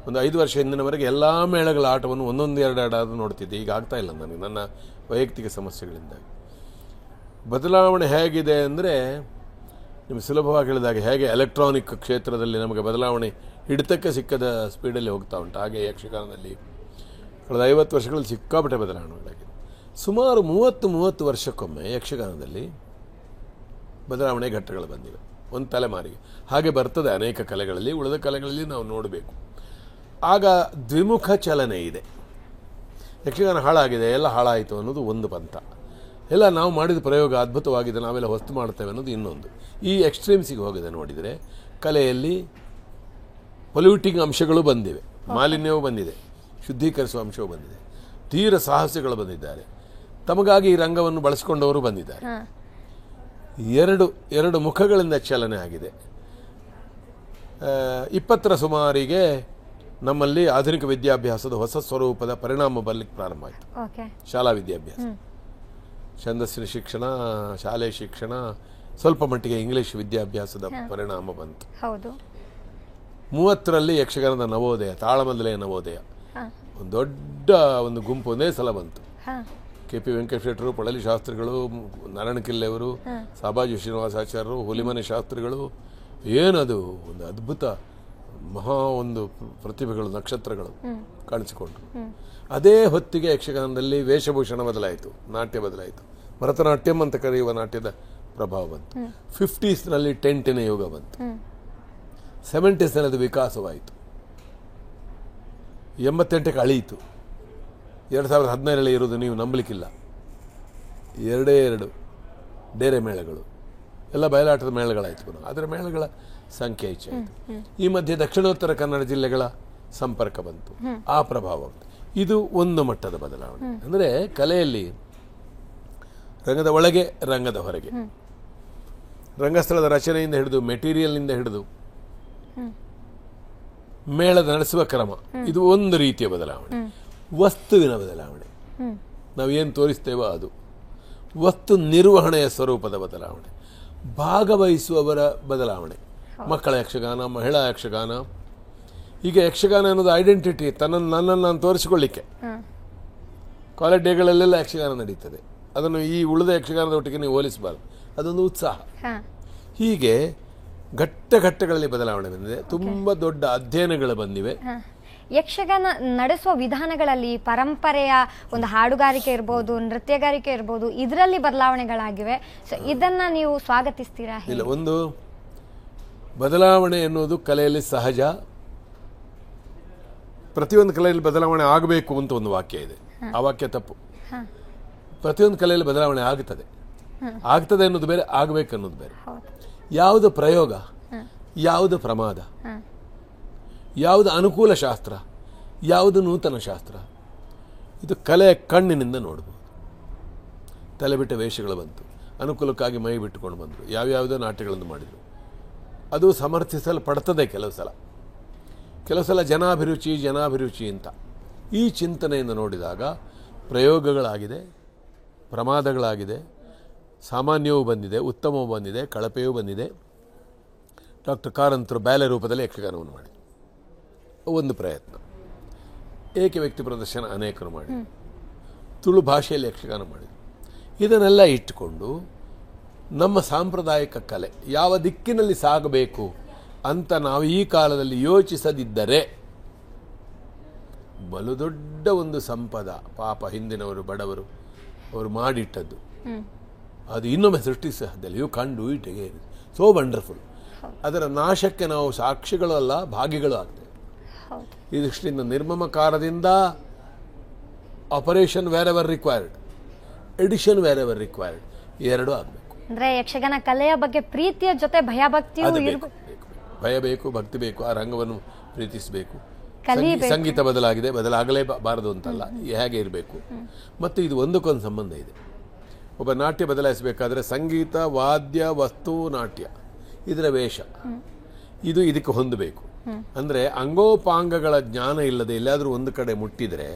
ಒಂದು 5 ವರ್ಷ ಹಿಂದಿನವರೆಗೆ ಎಲ್ಲ ಮೇಳಗಳ ಆಟವನ್ನು 1-2 ಆಟ ನೋಡ್ತಿದ್ದೆ. ಈಗ ಆಗ್ತಾ ಇಲ್ಲ ನನಗೆ, ನನ್ನ ವೈಯಕ್ತಿಕ ಸಮಸ್ಯೆಗಳಿಂದಾಗಿ. ಬದಲಾವಣೆ ಹೇಗಿದೆ ಅಂದರೆ, ನಿಮಗೆ ಸುಲಭವಾಗಿ ಹೇಳಿದಾಗ ಹೇಗೆ ಎಲೆಕ್ಟ್ರಾನಿಕ್ ಕ್ಷೇತ್ರದಲ್ಲಿ ನಮಗೆ ಬದಲಾವಣೆ ಹಿಡಿತಕ್ಕೆ ಸಿಕ್ಕದ ಸ್ಪೀಡಲ್ಲಿ ಹೋಗ್ತಾ ಉಂಟು, ಹಾಗೆ ಯಕ್ಷಗಾನದಲ್ಲಿ ಕಳೆದ 50 ವರ್ಷಗಳಲ್ಲಿ ಸಿಕ್ಕಾಪಟ್ಟೆ ಬದಲಾವಣೆಗಳಾಗಿದೆ. ಸುಮಾರು 30 ವರ್ಷಕ್ಕೊಮ್ಮೆ ಯಕ್ಷಗಾನದಲ್ಲಿ ಬದಲಾವಣೆ ಘಟ್ಟಗಳು ಬಂದಿವೆ, ಒಂದು ತಲೆಮಾರಿಗೆ. ಹಾಗೆ ಬರ್ತದೆ ಅನೇಕ ಕಲೆಗಳಲ್ಲಿ. ಉಳಿದ ಕಲೆಗಳಲ್ಲಿ ನಾವು ನೋಡಬೇಕು. ಆಗ ದ್ವಿಮುಖ ಚಲನೆ ಇದೆ. ಯಕ್ಷಗಾನ ಹಾಳಾಗಿದೆ, ಎಲ್ಲ ಹಾಳಾಯಿತು ಅನ್ನೋದು ಒಂದು ಪಂಥ. ಎಲ್ಲ ನಾವು ಮಾಡಿದ ಪ್ರಯೋಗ ಅದ್ಭುತವಾಗಿದೆ, ನಾವೆಲ್ಲ ಹೊಸ್ತು ಮಾಡ್ತೇವೆ ಅನ್ನೋದು ಇನ್ನೊಂದು. ಈ ಎಕ್ಸ್ಟ್ರೀಮ್ಸಿಗೆ ಹೋಗಿದೆ. ನೋಡಿದರೆ ಕಲೆಯಲ್ಲಿ ಪೊಲ್ಯೂಟಿಂಗ್ ಅಂಶಗಳು ಬಂದಿವೆ, ಮಾಲಿನ್ಯವೂ ಬಂದಿದೆ, ಶುದ್ಧೀಕರಿಸುವ ಅಂಶವೂ ಬಂದಿದೆ, ತೀರ ಸಾಹಸಿಗಳು ಬಂದಿದ್ದಾರೆ, ತಮಗಾಗಿ ಈ ರಂಗವನ್ನು ಬಳಸಿಕೊಂಡವರು ಬಂದಿದ್ದಾರೆ. ಎರಡು ಮುಖಗಳಿಂದ ಚಲನೆ ಆಗಿದೆ. 20ರ ಸುಮಾರಿಗೆ ನಮ್ಮಲ್ಲಿ ಆಧುನಿಕ ವಿದ್ಯಾಭ್ಯಾಸದ ಹೊಸ ಸ್ವರೂಪದ ಪರಿಣಾಮ ಬರಲಿಕ್ಕೆ ಪ್ರಾರಂಭ ಆಯಿತು. ಶಾಲಾ ವಿದ್ಯಾಭ್ಯಾಸ, ಛಂದಸ್ಸಿನ ಶಿಕ್ಷಣ, ಶಾಲೆ ಶಿಕ್ಷಣ, ಸ್ವಲ್ಪ ಮಟ್ಟಿಗೆ ಇಂಗ್ಲಿಷ್ ವಿದ್ಯಾಭ್ಯಾಸದ ಪರಿಣಾಮ ಬಂತು. 30ರಲ್ಲಿ ಯಕ್ಷಗಾನದ ನವೋದಯ, ತಾಳಮದ್ದಲೆಯ ನವೋದಯ ಒಂದು ದೊಡ್ಡ ಒಂದು ಗುಂಪು ಒಂದೇ ಸಲ ಬಂತು. KP ವೆಂಕಟೇಶ್ವರರು, ಪೊಳಲಿ ಶಾಸ್ತ್ರಿಗಳು, ನಾರಾಯಣ ಕಿಲ್ಲೆಯವರು, ಸಾಬಾಜಿ ಶ್ರೀನಿವಾಸಾಚಾರ್ಯರು, ಹುಲಿಮನೆ ಶಾಸ್ತ್ರಿಗಳು. ಏನದು ಒಂದು ಅದ್ಭುತ ಮಹಾ ಒಂದು ಪ್ರತಿಭೆಗಳು, ನಕ್ಷತ್ರಗಳು ಕಾಣಿಸಿಕೊಂಡ್ರು. ಅದೇ ಹೊತ್ತಿಗೆ ಯಕ್ಷಗಾನದಲ್ಲಿ ವೇಷಭೂಷಣ ಬದಲಾಯಿತು, ನಾಟ್ಯ ಬದಲಾಯಿತು. ಭರತನಾಟ್ಯಂ ಅಂತ ಕರೆಯುವ ನಾಟ್ಯದ ಪ್ರಭಾವ ಬಂತು. 50ಸ್ನಲ್ಲಿ ಟೆಂಟಿನ ಯುಗ ಬಂತು. 70ಸ್ನಲ್ಲಿ ಅದು ವಿಕಾಸವಾಯಿತು. 88ಕ್ಕೆ ಅಳಿಯಿತು. 2017ರಲ್ಲಿ ಇರೋದು ನೀವು ನಂಬಲಿಕ್ಕಿಲ್ಲ. 2 ಡೇರೆ ಮೇಳಗಳು, ಎಲ್ಲ ಬಯಲಾಟದ ಮೇಳಗಳಾಯಿತು. ಪುನಃ ಅದರ ಮೇಳಗಳ ಸಂಖ್ಯೆ ಹೆಚ್ಚಾಯಿತು. ಈ ಮಧ್ಯೆ ದಕ್ಷಿಣೋತ್ತರ ಕನ್ನಡ ಜಿಲ್ಲೆಗಳ ಸಂಪರ್ಕ ಬಂತು, ಆ ಪ್ರಭಾವ ಬಂತು. ಇದು ಒಂದು ಮಟ್ಟದ ಬದಲಾವಣೆ. ಅಂದರೆ ಕಲೆಯಲ್ಲಿ ರಂಗದ ಒಳಗೆ, ರಂಗದ ಹೊರಗೆ, ರಂಗಸ್ಥಳದ ರಚನೆಯಿಂದ ಹಿಡಿದು, ಮೆಟೀರಿಯಲ್ನಿಂದ ಹಿಡಿದು ಮೇಳದ ನಡೆಸುವ ಕ್ರಮ, ಇದು ಒಂದು ರೀತಿಯ ಬದಲಾವಣೆ. ವಸ್ತುವಿನ ಬದಲಾವಣೆ, ನಾವೇನು ತೋರಿಸ್ತೇವೋ ಅದು. ವಸ್ತು ನಿರ್ವಹಣೆಯ ಸ್ವರೂಪದ ಬದಲಾವಣೆ, ಭಾಗವಹಿಸುವವರ ಬದಲಾವಣೆ. ಮಕ್ಕಳ ಯಕ್ಷಗಾನ, ಮಹಿಳಾ ಯಕ್ಷಗಾನ. ಈಗ ಯಕ್ಷಗಾನ ಅನ್ನೋದು ಐಡೆಂಟಿಟಿ, ನನ್ನನ್ನು ನಾನು ತೋರಿಸಿಕೊಳ್ಳಿಕ್ಕೆ ಕಾಲೇಜ್ ಡೇಗಳಲ್ಲೆಲ್ಲ ಯಕ್ಷಗಾನ ನಡೀತದೆ. ಅದನ್ನು ಈ ಉಳಿದ ಯಕ್ಷಗಾನದ ಒಟ್ಟಿಗೆ ನೀವು ಹೋಲಿಸಬಾರ್ದು. ಅದೊಂದು ಉತ್ಸಾಹ. ಹೀಗೆ ಘಟ್ಟಗಳಲ್ಲಿ ಬದಲಾವಣೆ ಬಂದಿದೆ. ತುಂಬ ದೊಡ್ಡ ಅಧ್ಯಯನಗಳು ಬಂದಿವೆ. ಯಕ್ಷಗಾನ ನಡೆಸುವ ವಿಧಾನಗಳಲ್ಲಿ ಪರಂಪರೆಯ ಒಂದು ಹಾಡುಗಾರಿಕೆ ಇರ್ಬೋದು, ನೃತ್ಯಗಾರಿಕೆ ಇರ್ಬೋದು, ಇದರಲ್ಲಿ ಬದಲಾವಣೆಗಳಾಗಿವೆ. ಸೊ ಇದನ್ನ ನೀವು ಸ್ವಾಗತಿಸ್ತೀರಾ? ಇಲ್ಲ, ಒಂದು ಬದಲಾವಣೆ ಎನ್ನುವುದು ಕಲೆಯಲ್ಲಿ ಸಹಜ. ಪ್ರತಿಯೊಂದು ಕಲೆಯಲ್ಲಿ ಬದಲಾವಣೆ ಆಗಬೇಕು ಅಂತ ಒಂದು ವಾಕ್ಯ ಇದೆ. ಆ ವಾಕ್ಯ ತಪ್ಪು. ಪ್ರತಿಯೊಂದು ಕಲೆಯಲ್ಲಿ ಬದಲಾವಣೆ ಆಗ್ತದೆ ಅನ್ನೋದು ಬೇರೆ, ಆಗಬೇಕು ಅನ್ನೋದು ಬೇರೆ. ಯಾವುದು ಪ್ರಯೋಗ, ಯಾವುದು ಪ್ರಮಾದ, ಯಾವುದು ಅನುಕೂಲ ಶಾಸ್ತ್ರ, ಯಾವುದು ನೂತನ ಶಾಸ್ತ್ರ, ಇದು ಕಲೆಯ ಕಣ್ಣಿನಿಂದ ನೋಡ್ಬೋದು. ತಲೆ ಬಿಟ್ಟ ವೇಷಗಳು ಬಂತು, ಅನುಕೂಲಕ್ಕಾಗಿ ಮೈ ಬಿಟ್ಟುಕೊಂಡು ಬಂದರು, ಯಾವ್ಯಾವುದೋ ನಾಟ್ಯಗಳನ್ನು ಮಾಡಿದರು. ಅದು ಸಮರ್ಥಿಸಲ್ಪಡ್ತದೆ ಕೆಲವು ಸಲ ಜನಾಭಿರುಚಿ ಅಂತ. ಈ ಚಿಂತನೆಯಿಂದ ನೋಡಿದಾಗ ಪ್ರಯೋಗಗಳಾಗಿದೆ, ಪ್ರಮಾದಗಳಾಗಿದೆ, ಸಾಮಾನ್ಯವೂ ಬಂದಿದೆ, ಉತ್ತಮವೂ ಬಂದಿದೆ, ಕಳಪೆಯೂ ಬಂದಿದೆ. ಡಾಕ್ಟರ್ ಕಾರಂತರು ಬ್ಯಾಲೆ ರೂಪದಲ್ಲಿ ಯಕ್ಷಗಾನವನ್ನು ಮಾಡಿದರು, ಒಂದು ಪ್ರಯತ್ನ. ಏಕ ವ್ಯಕ್ತಿ ಪ್ರದರ್ಶನ ಅನೇಕರು ಮಾಡಿದರು. ತುಳು ಭಾಷೆಯಲ್ಲಿ ಯಕ್ಷಗಾನ ಮಾಡಿದರು. ಇದನ್ನೆಲ್ಲ ಇಟ್ಟುಕೊಂಡು ನಮ್ಮ ಸಾಂಪ್ರದಾಯಿಕ ಕಲೆ ಯಾವ ದಿಕ್ಕಿನಲ್ಲಿ ಸಾಗಬೇಕು ಅಂತ ನಾವು ಈ ಕಾಲದಲ್ಲಿ ಯೋಚಿಸದಿದ್ದರೆ ಬಲು ದೊಡ್ಡ ಒಂದು ಸಂಪದ, ಪಾಪ ಹಿಂದಿನವರು ಬಡವರು ಅವರು ಮಾಡಿಟ್ಟದ್ದು, ಅದು ಇನ್ನೊಮ್ಮೆ ಸೃಷ್ಟಿಸದಲ್ಲಿ you can do it again. So wonderful. ಅದರ ನಾಶಕ್ಕೆ ನಾವು ಸಾಕ್ಷಿಗಳು ಅಲ್ಲ, ಭಾಗಿಗಳು ಆಗ್ತೇವೆ. ಈ ದೃಷ್ಟಿಯಿಂದ ನಿರ್ಮಮಕಾರದಿಂದ operation wherever required, addition wherever required, ಎರಡೂ ಆಗಬೇಕು. ಅಂದ್ರೆ ಯಕ್ಷಗಾನ ಕಲೆಯ ಬಗ್ಗೆ ಪ್ರೀತಿಯ ಜೊತೆ ಭಯಭಕ್ತಿಯೂ ಇರಬೇಕು. ಭಯ ಬೇಕು, ಭಕ್ತಿ ಬೇಕು, ಆ ರಂಗವನ್ನು ಪ್ರೀತಿಸಬೇಕು. ಸಂಗೀತ ಬದಲಾಗಲೇಬಾರದು ಅಂತಲ್ಲ, ಹೇಗೆ ಇರಬೇಕು. ಮತ್ತು ಇದು ಒಂದಕ್ಕೊಂದು ಸಂಬಂಧ ಇದೆ. ಒಬ್ಬ ನಾಟ್ಯ ಬದಲಾಯಿಸಬೇಕಾದ್ರೆ ಸಂಗೀತ, ವಾದ್ಯ, ವಸ್ತು, ನಾಟ್ಯ, ಇದರ ವೇಷ, ಇದು ಇದಕ್ಕೆ ಹೊಂದಬೇಕು. ಅಂದರೆ ಅಂಗೋಪಾಂಗಗಳ ಜ್ಞಾನ ಇಲ್ಲದೆ ಎಲ್ಲಾದರೂ ಒಂದು ಕಡೆ ಮುಟ್ಟಿದರೆ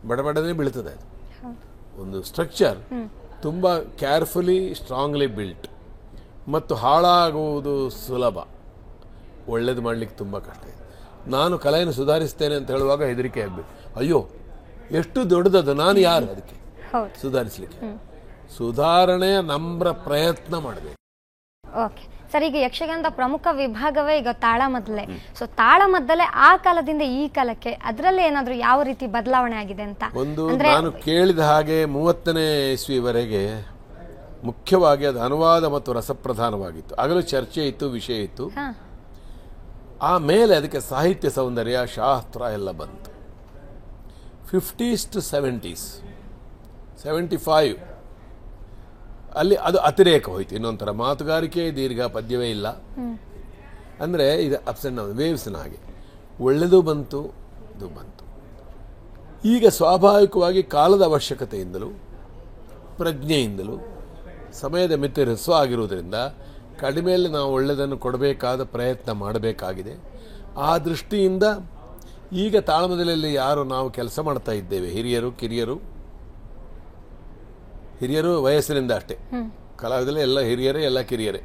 ಬಡಬಡನೆ ಬೀಳ್ತದೆ. ಅದು ಒಂದು ಸ್ಟ್ರಕ್ಚರ್ ತುಂಬ ಕೇರ್ಫುಲಿ ಸ್ಟ್ರಾಂಗ್ಲಿ ಬಿಲ್ಟ್ ಮತ್ತು ಹಾಳಾಗುವುದು ಸುಲಭ, ಒಳ್ಳೇದು ಮಾಡಲಿಕ್ಕೆ ತುಂಬ ಕಷ್ಟ ಇದೆ. ನಾನು ಕಲೆಯನ್ನು ಸುಧಾರಿಸ್ತೇನೆ ಅಂತ ಹೇಳುವಾಗ ಹೆದರಿಕೆ ಆಗಬೇಕು. ಅಯ್ಯೋ ಎಷ್ಟು ದೊಡ್ಡದದು, ನಾನು ಯಾರು ಅದಕ್ಕೆ ಸುಧಾರಿಸಲಿಕ್ಕೆ? ಸುಧಾರಣೆಯ ನಮ್ರ ಪ್ರಯತ್ನ ಮಾಡಬೇಕು. ಓಕೆ ಸರ್, ಈಗ ಯಕ್ಷಗಾನದ ಪ್ರಮುಖ ವಿಭಾಗವೇ ಈಗ ತಾಳಮದ್ದಲೆ. ಸೊ ತಾಳಮದ್ದಲೆ ಆ ಕಾಲದಿಂದ ಈ ಕಾಲಕ್ಕೆ ಅದರಲ್ಲಿ ಏನಾದರೂ ಯಾವ ರೀತಿ ಬದಲಾವಣೆ ಆಗಿದೆ ಅಂತ? ಒಂದು ನಾನು ಕೇಳಿದ ಹಾಗೆ 30ನೇ ಇಸ್ವಿವರೆಗೆ ಮುಖ್ಯವಾಗಿ ಅದು ಅನುವಾದ ಮತ್ತು ರಸಪ್ರಧಾನವಾಗಿತ್ತು. ಆಗಲೂ ಚರ್ಚೆ ಇತ್ತು, ವಿಷಯ ಇತ್ತು. ಆಮೇಲೆ ಅದಕ್ಕೆ ಸಾಹಿತ್ಯ ಸೌಂದರ್ಯ, ಶಾಸ್ತ್ರ ಎಲ್ಲ ಬಂತು. 50s to 70s, 75 ಅಲ್ಲಿ ಅದು ಅತಿರೇಕ ಹೋಯ್ತು. ಇನ್ನೊಂಥರ ಮಾತುಗಾರಿಕೆ, ದೀರ್ಘ ಪದ್ಯವೇ ಇಲ್ಲ. ಅಂದರೆ ಇದು ಅಪ್ಸ್ ಆ್ಯಂಡ್ ಡೌನ್, ವೇವ್ಸ್ನ ಹಾಗೆ ಒಳ್ಳೆಯದು ಬಂತು, ಇದು ಬಂತು. ಈಗ ಸ್ವಾಭಾವಿಕವಾಗಿ ಕಾಲದ ಅವಶ್ಯಕತೆಯಿಂದಲೂ ಪ್ರಜ್ಞೆಯಿಂದಲೂ ಸಮಯದ ಮಿತಿ ಹ್ರಸ್ವ ಆಗಿರುವುದರಿಂದ ಕಡಿಮೆಯಲ್ಲಿ ನಾವು ಒಳ್ಳೆಯದನ್ನು ಕೊಡಬೇಕಾದ ಪ್ರಯತ್ನ ಮಾಡಬೇಕಾಗಿದೆ. ಆ ದೃಷ್ಟಿಯಿಂದ ಈಗ ತಾಳಮದ್ದಲೆಯಲ್ಲಿ ಯಾರು ನಾವು ಕೆಲಸ ಮಾಡ್ತಾ ಇದ್ದೇವೆ, ಹಿರಿಯರು ಕಿರಿಯರು, ಹಿರಿಯರು ವಯಸ್ಸಿನಿಂದ ಅಷ್ಟೇ, ಕಲಾವಿದರಲ್ಲಿ ಎಲ್ಲ ಹಿರಿಯರೇ ಎಲ್ಲ ಕಿರಿಯರೇ,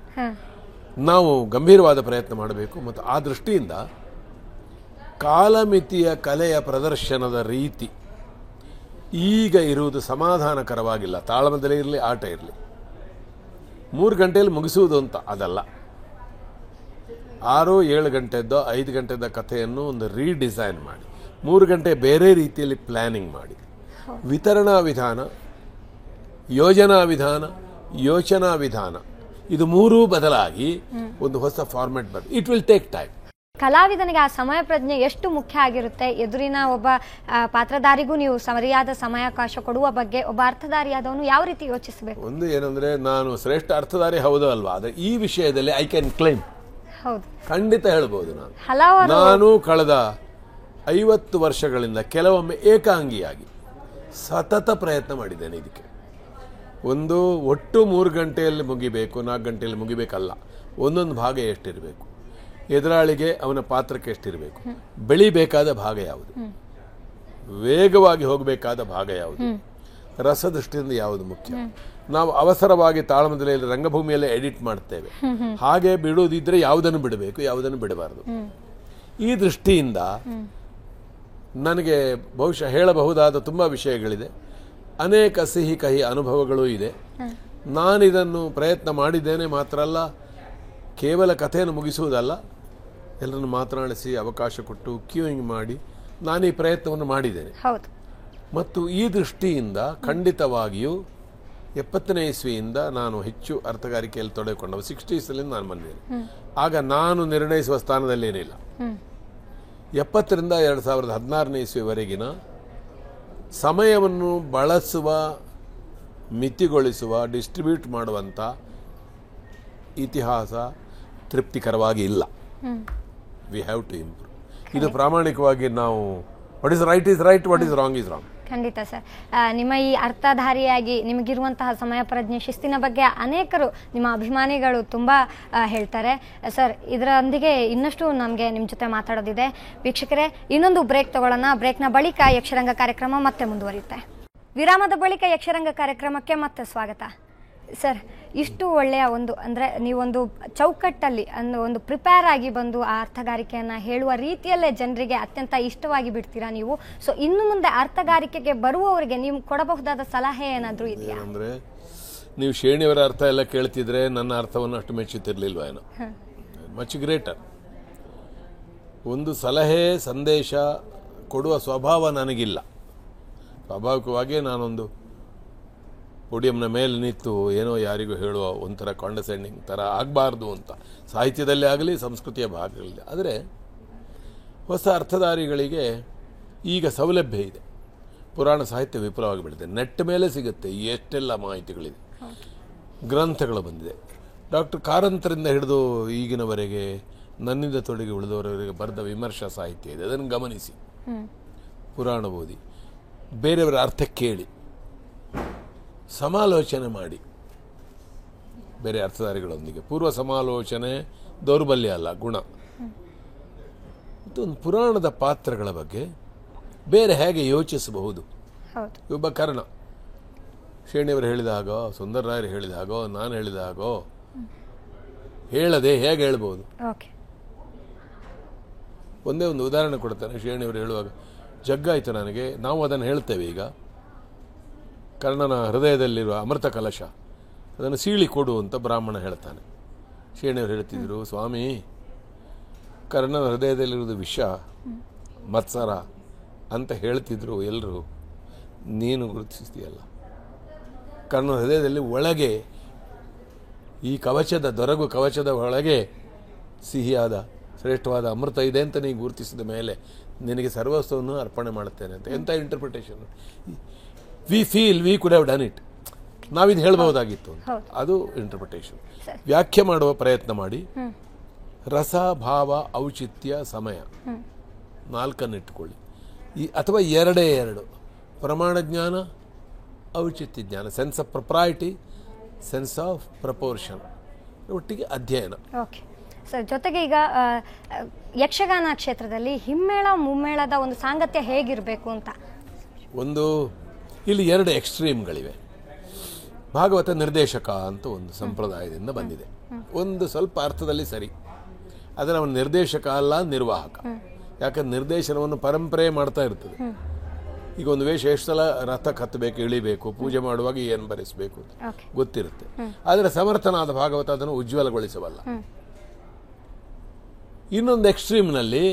ನಾವು ಗಂಭೀರವಾದ ಪ್ರಯತ್ನ ಮಾಡಬೇಕು. ಮತ್ತು ಆ ದೃಷ್ಟಿಯಿಂದ ಕಾಲಮಿತಿಯ ಕಲೆಯ ಪ್ರದರ್ಶನದ ರೀತಿ ಈಗ ಇರುವುದು ಸಮಾಧಾನಕರವಾಗಿಲ್ಲ. ತಾಳಮದ್ದಲೆ ಇರಲಿ, ಆಟ ಇರಲಿ, 3 ಗಂಟೆಯಲ್ಲಿ ಮುಗಿಸುವುದು ಅಂತ ಅದಲ್ಲ. 6-7 ಗಂಟೆದ್ದೋ 5 ಗಂಟೆದ ಕಥೆಯನ್ನು ಒಂದು ರೀಡಿಸೈನ್ ಮಾಡಿ 3 ಗಂಟೆ ಬೇರೆ ರೀತಿಯಲ್ಲಿ ಪ್ಲಾನಿಂಗ್ ಮಾಡಿ ವಿತರಣಾ ವಿಧಾನ, ಯೋಜನಾ ವಿಧಾನ, ಯೋಚನಾ ವಿಧಾನ ಇದು ಮೂರೂ ಬದಲಾಗಿ ಒಂದು ಹೊಸ ಫಾರ್ಮ್ಯಾಟ್ ಬರ್ತದೆ. It will take time. ಕಲಾವಿದನಿಗೆ ಆ ಸಮಯ ಪ್ರಜ್ಞೆ ಎಷ್ಟು ಮುಖ್ಯ ಆಗಿರುತ್ತೆ, ಎದುರಿನ ಒಬ್ಬ ಪಾತ್ರಧಾರಿಗೂ ನೀವು ಸರಿಯಾದ ಸಮಯಾವಕಾಶ ಕೊಡುವ ಬಗ್ಗೆ ಒಬ್ಬ ಅರ್ಥಧಾರಿಯಾದವನು ಯಾವ ರೀತಿ ಯೋಚಿಸಬೇಕು? ಒಂದು ಏನಂದ್ರೆ, ನಾನು ಶ್ರೇಷ್ಠ ಅರ್ಥಧಾರಿ ಹೌದು ಅಲ್ವಾ, ಆದರೆ ಈ ವಿಷಯದಲ್ಲಿ ಐ ಕ್ಯಾನ್ ಕ್ಲೈಮ್, ಹೌದು ಖಂಡಿತ ಹೇಳ್ಬೋದು. ನಾನು ಕಳೆದ 50 ವರ್ಷಗಳಿಂದ ಕೆಲವೊಮ್ಮೆ ಏಕಾಂಗಿಯಾಗಿ ಸತತ ಪ್ರಯತ್ನ ಮಾಡಿದ್ದೇನೆ ಇದಕ್ಕೆ. ಒಂದು ಒಟ್ಟು 3 ಗಂಟೆಯಲ್ಲಿ ಮುಗಿಬೇಕು, 4 ಗಂಟೆಯಲ್ಲಿ ಮುಗಿಬೇಕಲ್ಲ, ಒಂದೊಂದು ಭಾಗ ಎಷ್ಟಿರಬೇಕು, ಎದುರಾಳಿಗೆ ಅವನ ಪಾತ್ರಕ್ಕೆ ಎಷ್ಟಿರಬೇಕು, ಬೆಳಿಬೇಕಾದ ಭಾಗ ಯಾವುದು, ವೇಗವಾಗಿ ಹೋಗಬೇಕಾದ ಭಾಗ ಯಾವುದು, ರಸದೃಷ್ಟಿಯಿಂದ ಯಾವುದು ಮುಖ್ಯ. ನಾವು ಅವಸರವಾಗಿ ತಾಳಮದ್ದಲೆಯಲ್ಲಿ ರಂಗಭೂಮಿಯಲ್ಲೇ ಎಡಿಟ್ ಮಾಡ್ತೇವೆ, ಹಾಗೆ ಬಿಡುವುದಿದ್ರೆ ಯಾವುದನ್ನು ಬಿಡಬೇಕು, ಯಾವುದನ್ನು ಬಿಡಬಾರದು. ಈ ದೃಷ್ಟಿಯಿಂದ ನನಗೆ ಬಹುಶಃ ಹೇಳಬಹುದಾದ ತುಂಬ ವಿಷಯಗಳಿದೆ, ಅನೇಕ ಸಿಹಿ ಕಹಿ ಅನುಭವಗಳೂ ಇದೆ. ನಾನಿದನ್ನು ಪ್ರಯತ್ನ ಮಾಡಿದ್ದೇನೆ ಮಾತ್ರ ಅಲ್ಲ, ಕೇವಲ ಕಥೆಯನ್ನು ಮುಗಿಸುವುದಲ್ಲ, ಎಲ್ಲರನ್ನು ಮಾತನಾಡಿಸಿ ಅವಕಾಶ ಕೊಟ್ಟು ಕ್ಯೂಯಿಂಗ್ ಮಾಡಿ ನಾನು ಈ ಪ್ರಯತ್ನವನ್ನು ಮಾಡಿದ್ದೇನೆ. ಮತ್ತು ಈ ದೃಷ್ಟಿಯಿಂದ ಖಂಡಿತವಾಗಿಯೂ 70ನೇ ಇಸ್ವಿಯಿಂದ ನಾನು ಹೆಚ್ಚು ಅರ್ಥಗಾರಿಕೆಯಲ್ಲಿ ತೊಡಗಿಕೊಂಡವು. 60sಲ್ಲಿ ನಾನು ಬಂದಿದ್ದೇನೆ. ಆಗ ನಾನು ನಿರ್ಣಯಿಸುವ ಸ್ಥಾನದಲ್ಲೇನಿಲ್ಲ. 70ರಿಂದ 2016ನೇ ಇಸ್ವಿವರೆಗಿನ ಸಮಯವನ್ನು ಬಳಸುವ, ಮಿತಿಗೊಳಿಸುವ, ಡಿಸ್ಟ್ರಿಬ್ಯೂಟ್ ಮಾಡುವಂಥ ಇತಿಹಾಸ ತೃಪ್ತಿಕರವಾಗಿ ಇಲ್ಲ. We have to improve. ಇದು ಪ್ರಾಮಾಣಿಕವಾಗಿ ನಾವು what is right is right, what is wrong is wrong. ಖಂಡಿತ ಸರ್. ನಿಮ್ಮ ಈ ಅರ್ಥಧಾರಿಯಾಗಿ ನಿಮಗಿರುವಂತಹ ಸಮಯ ಪ್ರಜ್ಞೆ, ಶಿಸ್ತಿನ ಬಗ್ಗೆ ಅನೇಕರು ನಿಮ್ಮ ಅಭಿಮಾನಿಗಳು ತುಂಬ ಹೇಳ್ತಾರೆ ಸರ್. ಇದರೊಂದಿಗೆ ಇನ್ನಷ್ಟು ನಮಗೆ ನಿಮ್ಮ ಜೊತೆ ಮಾತಾಡೋದಿದೆ. ವೀಕ್ಷಕರೇ, ಇನ್ನೊಂದು ಬ್ರೇಕ್ ತಗೊಳ್ಳೋಣ. ಬ್ರೇಕ್ನ ಬಳಿಕ ಯಕ್ಷರಂಗ ಕಾರ್ಯಕ್ರಮ ಮತ್ತೆ ಮುಂದುವರಿಯುತ್ತೆ. ವಿರಾಮದ ಬಳಿಕ ಯಕ್ಷರಂಗ ಕಾರ್ಯಕ್ರಮಕ್ಕೆ ಮತ್ತೆ ಸ್ವಾಗತ. ಸರ್, ಇಷ್ಟು ಒಳ್ಳೆಯ ಒಂದು ಅಂದರೆ ನೀವೊಂದು ಚೌಕಟ್ಟಲ್ಲಿ ಒಂದು ಪ್ರಿಪೇರ್ ಆಗಿ ಬಂದು ಆ ಅರ್ಥಗಾರಿಕೆಯನ್ನು ಹೇಳುವ ರೀತಿಯಲ್ಲೇ ಜನರಿಗೆ ಅತ್ಯಂತ ಇಷ್ಟವಾಗಿ ಬಿಡ್ತೀರಾ ನೀವು. ಸೊ ಇನ್ನು ಮುಂದೆ ಅರ್ಥಗಾರಿಕೆಗೆ ಬರುವವರಿಗೆ ನೀವು ಕೊಡಬಹುದಾದ ಸಲಹೆ ಏನಾದರೂ ಇದೆಯಾ? ಅಂದರೆ ನೀವು ಶೇಣಿಯವರ ಅರ್ಥ ಎಲ್ಲ ಕೇಳ್ತಿದ್ರೆ ನನ್ನ ಅರ್ಥವನ್ನು ಅಷ್ಟು ಮೆಚ್ಚುತ್ತಿರಲಿಲ್ವ ಏನೋ. Much greater. ಒಂದು ಸಲಹೆ ಸಂದೇಶ ಕೊಡುವ ಸ್ವಭಾವ ನನಗಿಲ್ಲ. ಸ್ವಾಭಾವಿಕವಾಗಿ ನಾನೊಂದು ಪೋಡಿಯಂನ ಮೇಲೆ ನಿಂತು ಏನೋ ಯಾರಿಗೂ ಹೇಳುವ ಒಂಥರ ಕಾಂಡಸೆಂಡಿಂಗ್ ಥರ ಆಗಬಾರ್ದು ಅಂತ ಸಾಹಿತ್ಯದಲ್ಲೇ ಆಗಲಿ, ಸಂಸ್ಕೃತಿಯ ಭಾಗಗಳಲ್ಲಿ. ಆದರೆ ಹೊಸ ಅರ್ಥಧಾರಿಗಳಿಗೆ ಈಗ ಸೌಲಭ್ಯ ಇದೆ. ಪುರಾಣ ಸಾಹಿತ್ಯ ವಿಪುಲವಾಗಿ ಬೆಳೆದಿದೆ. ನೆಟ್ ಮೇಲೆ ಸಿಗುತ್ತೆ ಎಷ್ಟೆಲ್ಲ ಮಾಹಿತಿಗಳಿದೆ, ಗ್ರಂಥಗಳು ಬಂದಿದೆ. ಡಾಕ್ಟರ್ ಕಾರಂತರಿಂದ ಹಿಡಿದು ಈಗಿನವರೆಗೆ ನನ್ನಿಂದ ತೊಡಗಿ ಉಳಿದವರವರೆಗೆ ಬರೆದ ವಿಮರ್ಶಾ ಸಾಹಿತ್ಯ ಇದೆ. ಅದನ್ನು ಗಮನಿಸಿ, ಪುರಾಣ ಓದಿ, ಬೇರೆಯವರ ಅರ್ಥ ಕೇಳಿ, ಸಮಾಲೋಚನೆ ಮಾಡಿ ಬೇರೆ ಅರ್ಥಧಾರಿಗಳೊಂದಿಗೆ. ಪೂರ್ವ ಸಮಾಲೋಚನೆ ದೌರ್ಬಲ್ಯ ಅಲ್ಲ, ಗುಣ. ಮತ್ತು ಒಂದು ಪುರಾಣದ ಪಾತ್ರಗಳ ಬಗ್ಗೆ ಬೇರೆ ಹೇಗೆ ಯೋಚಿಸಬಹುದು. ಒಬ್ಬ ಕರ್ಣ ಶೇಣಿಯವರು ಹೇಳಿದ ಹಾಗೋ, ಸುಂದರರಾಯರು ಹೇಳಿದ ಹಾಗೋ, ನಾನು ಹೇಳಿದ ಹಾಗೋ ಹೇಳದೆ ಹೇಗೆ ಹೇಳ್ಬೋದು? ಒಂದೇ ಒಂದು ಉದಾಹರಣೆ ಕೊಡ್ತಾನೆ ಶೇಣಿಯವರು ಹೇಳುವಾಗ. ಜಗ್ಗಾಯಿತು ನನಗೆ. ನಾವು ಅದನ್ನು ಹೇಳ್ತೇವೆ ಈಗ. ಕರ್ಣನ ಹೃದಯದಲ್ಲಿರುವ ಅಮೃತ ಕಲಶ ಅದನ್ನು ಸೀಳಿ ಕೊಡು ಅಂತ ಬ್ರಾಹ್ಮಣ ಹೇಳ್ತಾನೆ. ಶೇಣಿಯವರು ಹೇಳ್ತಿದ್ರು, ಸ್ವಾಮಿ, ಕರ್ಣನ ಹೃದಯದಲ್ಲಿರುವುದು ವಿಷ, ಮತ್ಸರ ಅಂತ ಹೇಳ್ತಿದ್ರು ಎಲ್ಲರೂ. ನೀನು ಗುರುತಿಸ್ತೀಯಲ್ಲ, ಕರ್ಣನ ಹೃದಯದಲ್ಲಿ ಒಳಗೆ ಈ ಕವಚದ ದೊರಗು ಕವಚದ ಒಳಗೆ ಸಿಹಿಯಾದ ಶ್ರೇಷ್ಠವಾದ ಅಮೃತ ಇದೆ ಅಂತ ನೀವು ಗುರುತಿಸಿದ ಮೇಲೆ ನಿನಗೆ ಸರ್ವಸ್ವವನ್ನು ಅರ್ಪಣೆ ಮಾಡುತ್ತೇನೆ ಅಂತ. ಎಂಥ interpretation! We feel we could have done it. ನಾವಿದು ಹೇಳ್ಬಹುದಾಗಿತ್ತು. ಅದು ಇಂಟರ್ಪ್ರಿಟೇಷನ್. ವ್ಯಾಖ್ಯೆ ಮಾಡುವ ಪ್ರಯತ್ನ ಮಾಡಿ. ರಸ, ಭಾವ, ಔಚಿತ್ಯ, ಸಮಯ 4 ಇಟ್ಟುಕೊಳ್ಳಿ. ಅಥವಾ 2 ಪ್ರಮಾಣ ಜ್ಞಾನ, ಔಚಿತ್ಯ ಜ್ಞಾನ, sense of ಪ್ರೊಪ್ರೈಟಿ, sense of proportion, ಒಟ್ಟಿಗೆ ಅಧ್ಯಯನ. ಸರ್, ಜೊತೆಗೆ ಈಗ ಯಕ್ಷಗಾನ ಕ್ಷೇತ್ರದಲ್ಲಿ ಹಿಮ್ಮೇಳ ಮುಮ್ಮೇಳದ ಒಂದು ಸಾಂಗತ್ಯ ಹೇಗಿರಬೇಕು ಅಂತ ಒಂದು ಇಲ್ಲಿ 2 ಎಕ್ಸ್ಟ್ರೀಮ್ಗಳಿವೆ. ಭಾಗವತ ನಿರ್ದೇಶಕ ಅಂತ ಒಂದು ಸಂಪ್ರದಾಯದಿಂದ ಬಂದಿದೆ. ಒಂದು ಸ್ವಲ್ಪ ಅರ್ಥದಲ್ಲಿ ಸರಿ, ಆದರೆ ಅವನು ನಿರ್ದೇಶಕ ಅಲ್ಲ, ನಿರ್ವಾಹಕ. ಯಾಕಂದ್ರೆ ನಿರ್ದೇಶನವನ್ನು ಪರಂಪರೆ ಮಾಡ್ತಾ ಇರ್ತದೆ. ಈಗ ಒಂದು ವೇಷ ಎಷ್ಟು ಸಲ ರಥ ಕತ್ತಬೇಕು, ಇಳಿಬೇಕು, ಪೂಜೆ ಮಾಡುವಾಗ ಏನು ಬರೆಸಬೇಕು ಗೊತ್ತಿರುತ್ತೆ. ಆದರೆ ಸಮರ್ಥನಾದ ಭಾಗವತ ಅದನ್ನು ಉಜ್ವಲಗೊಳಿಸಬಲ್ಲ. ಇನ್ನೊಂದು ಎಕ್ಸ್ಟ್ರೀಮ್ನಲ್ಲಿ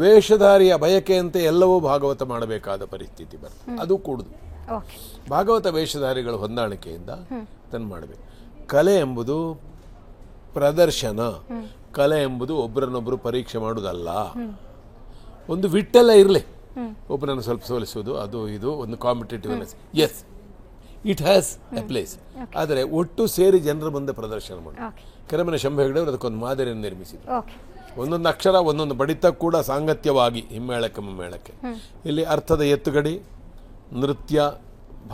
ವೇಷಧಾರಿಯ ಬಯಕೆಯಂತೆ ಎಲ್ಲವೂ ಭಾಗವತ ಮಾಡಬೇಕಾದ ಪರಿಸ್ಥಿತಿ ಬರ್ತದೆ. ಅದು ಕೂಡುದು. ಭಾಗವತ ವೇಷಧಾರಿಗಳ ಹೊಂದಾಣಿಕೆಯಿಂದ ಅದನ್ನು ಮಾಡಬೇಕು. ಕಲೆ ಎಂಬುದು ಪ್ರದರ್ಶನ, ಕಲೆ ಎಂಬುದು ಒಬ್ಬರನ್ನೊಬ್ಬರು ಪರೀಕ್ಷೆ ಮಾಡುವುದಲ್ಲ. ಒಂದು ವಿಟ್ಟೆಲ್ಲ ಇರಲಿ, ಒಬ್ಬರನ್ನು ಸ್ವಲ್ಪ ಸೋಲಿಸುವುದು, ಅದು ಇದು ಒಂದು competitiveness, yes it has a place. ಆದರೆ ಒಟ್ಟು ಸೇರಿ ಜನರ ಮುಂದೆ ಪ್ರದರ್ಶನ ಮಾಡಿ. ಕೆರೆಮನೆ ಶಂಭು ಹೆಗಡೆ ಅವರು ಅದಕ್ಕೊಂದು ಮಾದರಿಯನ್ನು ನಿರ್ಮಿಸಿದರು. ಒಂದೊಂದು ಅಕ್ಷರ ಒಂದೊಂದು ಬಡಿತ ಕೂಡ ಸಾಂಗತ್ಯವಾಗಿ ಹಿಮ್ಮೇಳಕ್ಕೆ ಮುಮ್ಮೇಳಕ್ಕೆ. ಇಲ್ಲಿ ಅರ್ಥದ ಎತ್ತುಗಡಿ, ನೃತ್ಯ,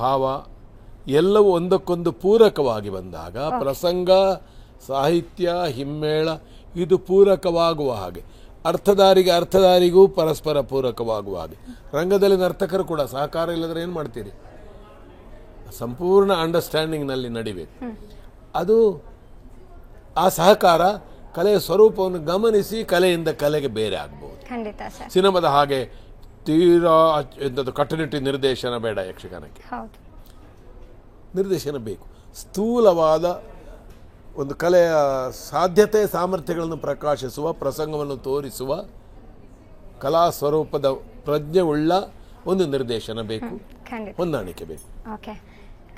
ಭಾವ ಎಲ್ಲವೂ ಒಂದಕ್ಕೊಂದು ಪೂರಕವಾಗಿ ಬಂದಾಗ ಪ್ರಸಂಗ, ಸಾಹಿತ್ಯ, ಹಿಮ್ಮೇಳ ಇದು ಪೂರಕವಾಗುವ ಹಾಗೆ, ಅರ್ಥಧಾರಿಗೂ ಪರಸ್ಪರ ಪೂರಕವಾಗುವ ಹಾಗೆ. ರಂಗದಲ್ಲಿ ನರ್ತಕರು ಕೂಡ ಸಹಕಾರ ಇಲ್ಲದ್ರೆ ಏನು ಮಾಡ್ತೀರಿ? ಸಂಪೂರ್ಣ ಅಂಡರ್ಸ್ಟ್ಯಾಂಡಿಂಗ್ನಲ್ಲಿ ನಡಿಬೇಕು. ಅದು ಆ ಸಹಕಾರ ಕಲೆಯ ಸ್ವರೂಪವನ್ನು ಗಮನಿಸಿ ಕಲೆಯಿಂದ ಕಲೆಗೆ ಬೇರೆ ಆಗಬಹುದು. ಸಿನಿಮಾದ ಹಾಗೆ ತೀರಾ ಎಂಥದ್ದು ಕಟ್ಟುನಿಟ್ಟು ನಿರ್ದೇಶನ ಬೇಡ ಯಕ್ಷಗಾನಕ್ಕೆ. ನಿರ್ದೇಶನ ಬೇಕು. ಸ್ಥೂಲವಾದ ಒಂದು ಕಲೆಯ ಸಾಧ್ಯತೆ ಸಾಮರ್ಥ್ಯಗಳನ್ನು ಪ್ರಕಾಶಿಸುವ, ಪ್ರಸಂಗವನ್ನು ತೋರಿಸುವ ಕಲಾ ಸ್ವರೂಪದ ಪ್ರಜ್ಞೆ ಉಳ್ಳ ಒಂದು ನಿರ್ದೇಶನ ಬೇಕು, ಹೊಂದಾಣಿಕೆ ಬೇಕು.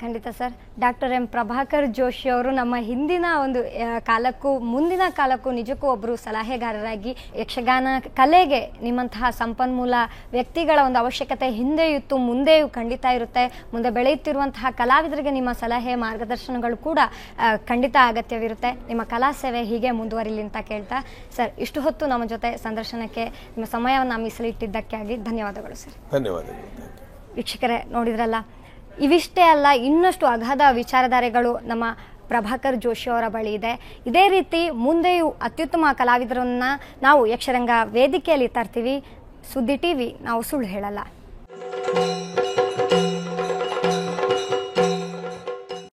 ಖಂಡಿತ sir. Doctor M Prabhakar Joshi ಅವರು ನಮ್ಮ ಹಿಂದಿನ ಒಂದು ಕಾಲಕ್ಕೂ ಮುಂದಿನ ಕಾಲಕ್ಕೂ ನಿಜಕ್ಕೂ ಒಬ್ಬರು ಸಲಹೆಗಾರರಾಗಿ ಯಕ್ಷಗಾನ ಕಲೆಗೆ ನಿಮ್ಮಂತಹ ಸಂಪನ್ಮೂಲ ವ್ಯಕ್ತಿಗಳ ಒಂದು ಅವಶ್ಯಕತೆ ಹಿಂದೆಯೂ ಇತ್ತು, ಮುಂದೆಯೂ ಖಂಡಿತ ಇರುತ್ತೆ. ಮುಂದೆ ಬೆಳೆಯುತ್ತಿರುವಂತಹ ಕಲಾವಿದರಿಗೆ ನಿಮ್ಮ ಸಲಹೆ ಮಾರ್ಗದರ್ಶನಗಳು ಕೂಡ ಖಂಡಿತ ಅಗತ್ಯವಿರುತ್ತೆ. ನಿಮ್ಮ ಕಲಾ ಸೇವೆ ಹೀಗೆ ಮುಂದುವರಿಲಿ ಅಂತ ಕೇಳ್ತಾ ಸರ್, ಇಷ್ಟು ಹೊತ್ತು ನಮ್ಮ ಜೊತೆ ಸಂದರ್ಶನಕ್ಕೆ ನಿಮ್ಮ ಸಮಯವನ್ನು ಮೀಸಲಿಟ್ಟಿದ್ದಕ್ಕಾಗಿ ಧನ್ಯವಾದಗಳು ಸರ್. ಧನ್ಯವಾದಗಳು. ವೀಕ್ಷಕರೇ, ನೋಡಿದ್ರಲ್ಲ, ಇವಿಷ್ಟೇ ಅಲ್ಲ, ಇನ್ನಷ್ಟು ಅಗಾಧ ವಿಚಾರಧಾರೆಗಳು ನಮ್ಮ ಪ್ರಭಾಕರ್ ಜೋಶಿ ಅವರ ಬಳಿ ಇದೆ. ಇದೇ ರೀತಿ ಮುಂದೆಯೂ ಅತ್ಯುತ್ತಮ ಕಲಾವಿದರನ್ನ ನಾವು ಯಕ್ಷರಂಗ ವೇದಿಕೆಯಲ್ಲಿ ತರ್ತೀವಿ. ಸುದ್ದಿ ಟಿವಿ, ನಾವು ಸುಳ್ಳು ಹೇಳಲ್ಲ.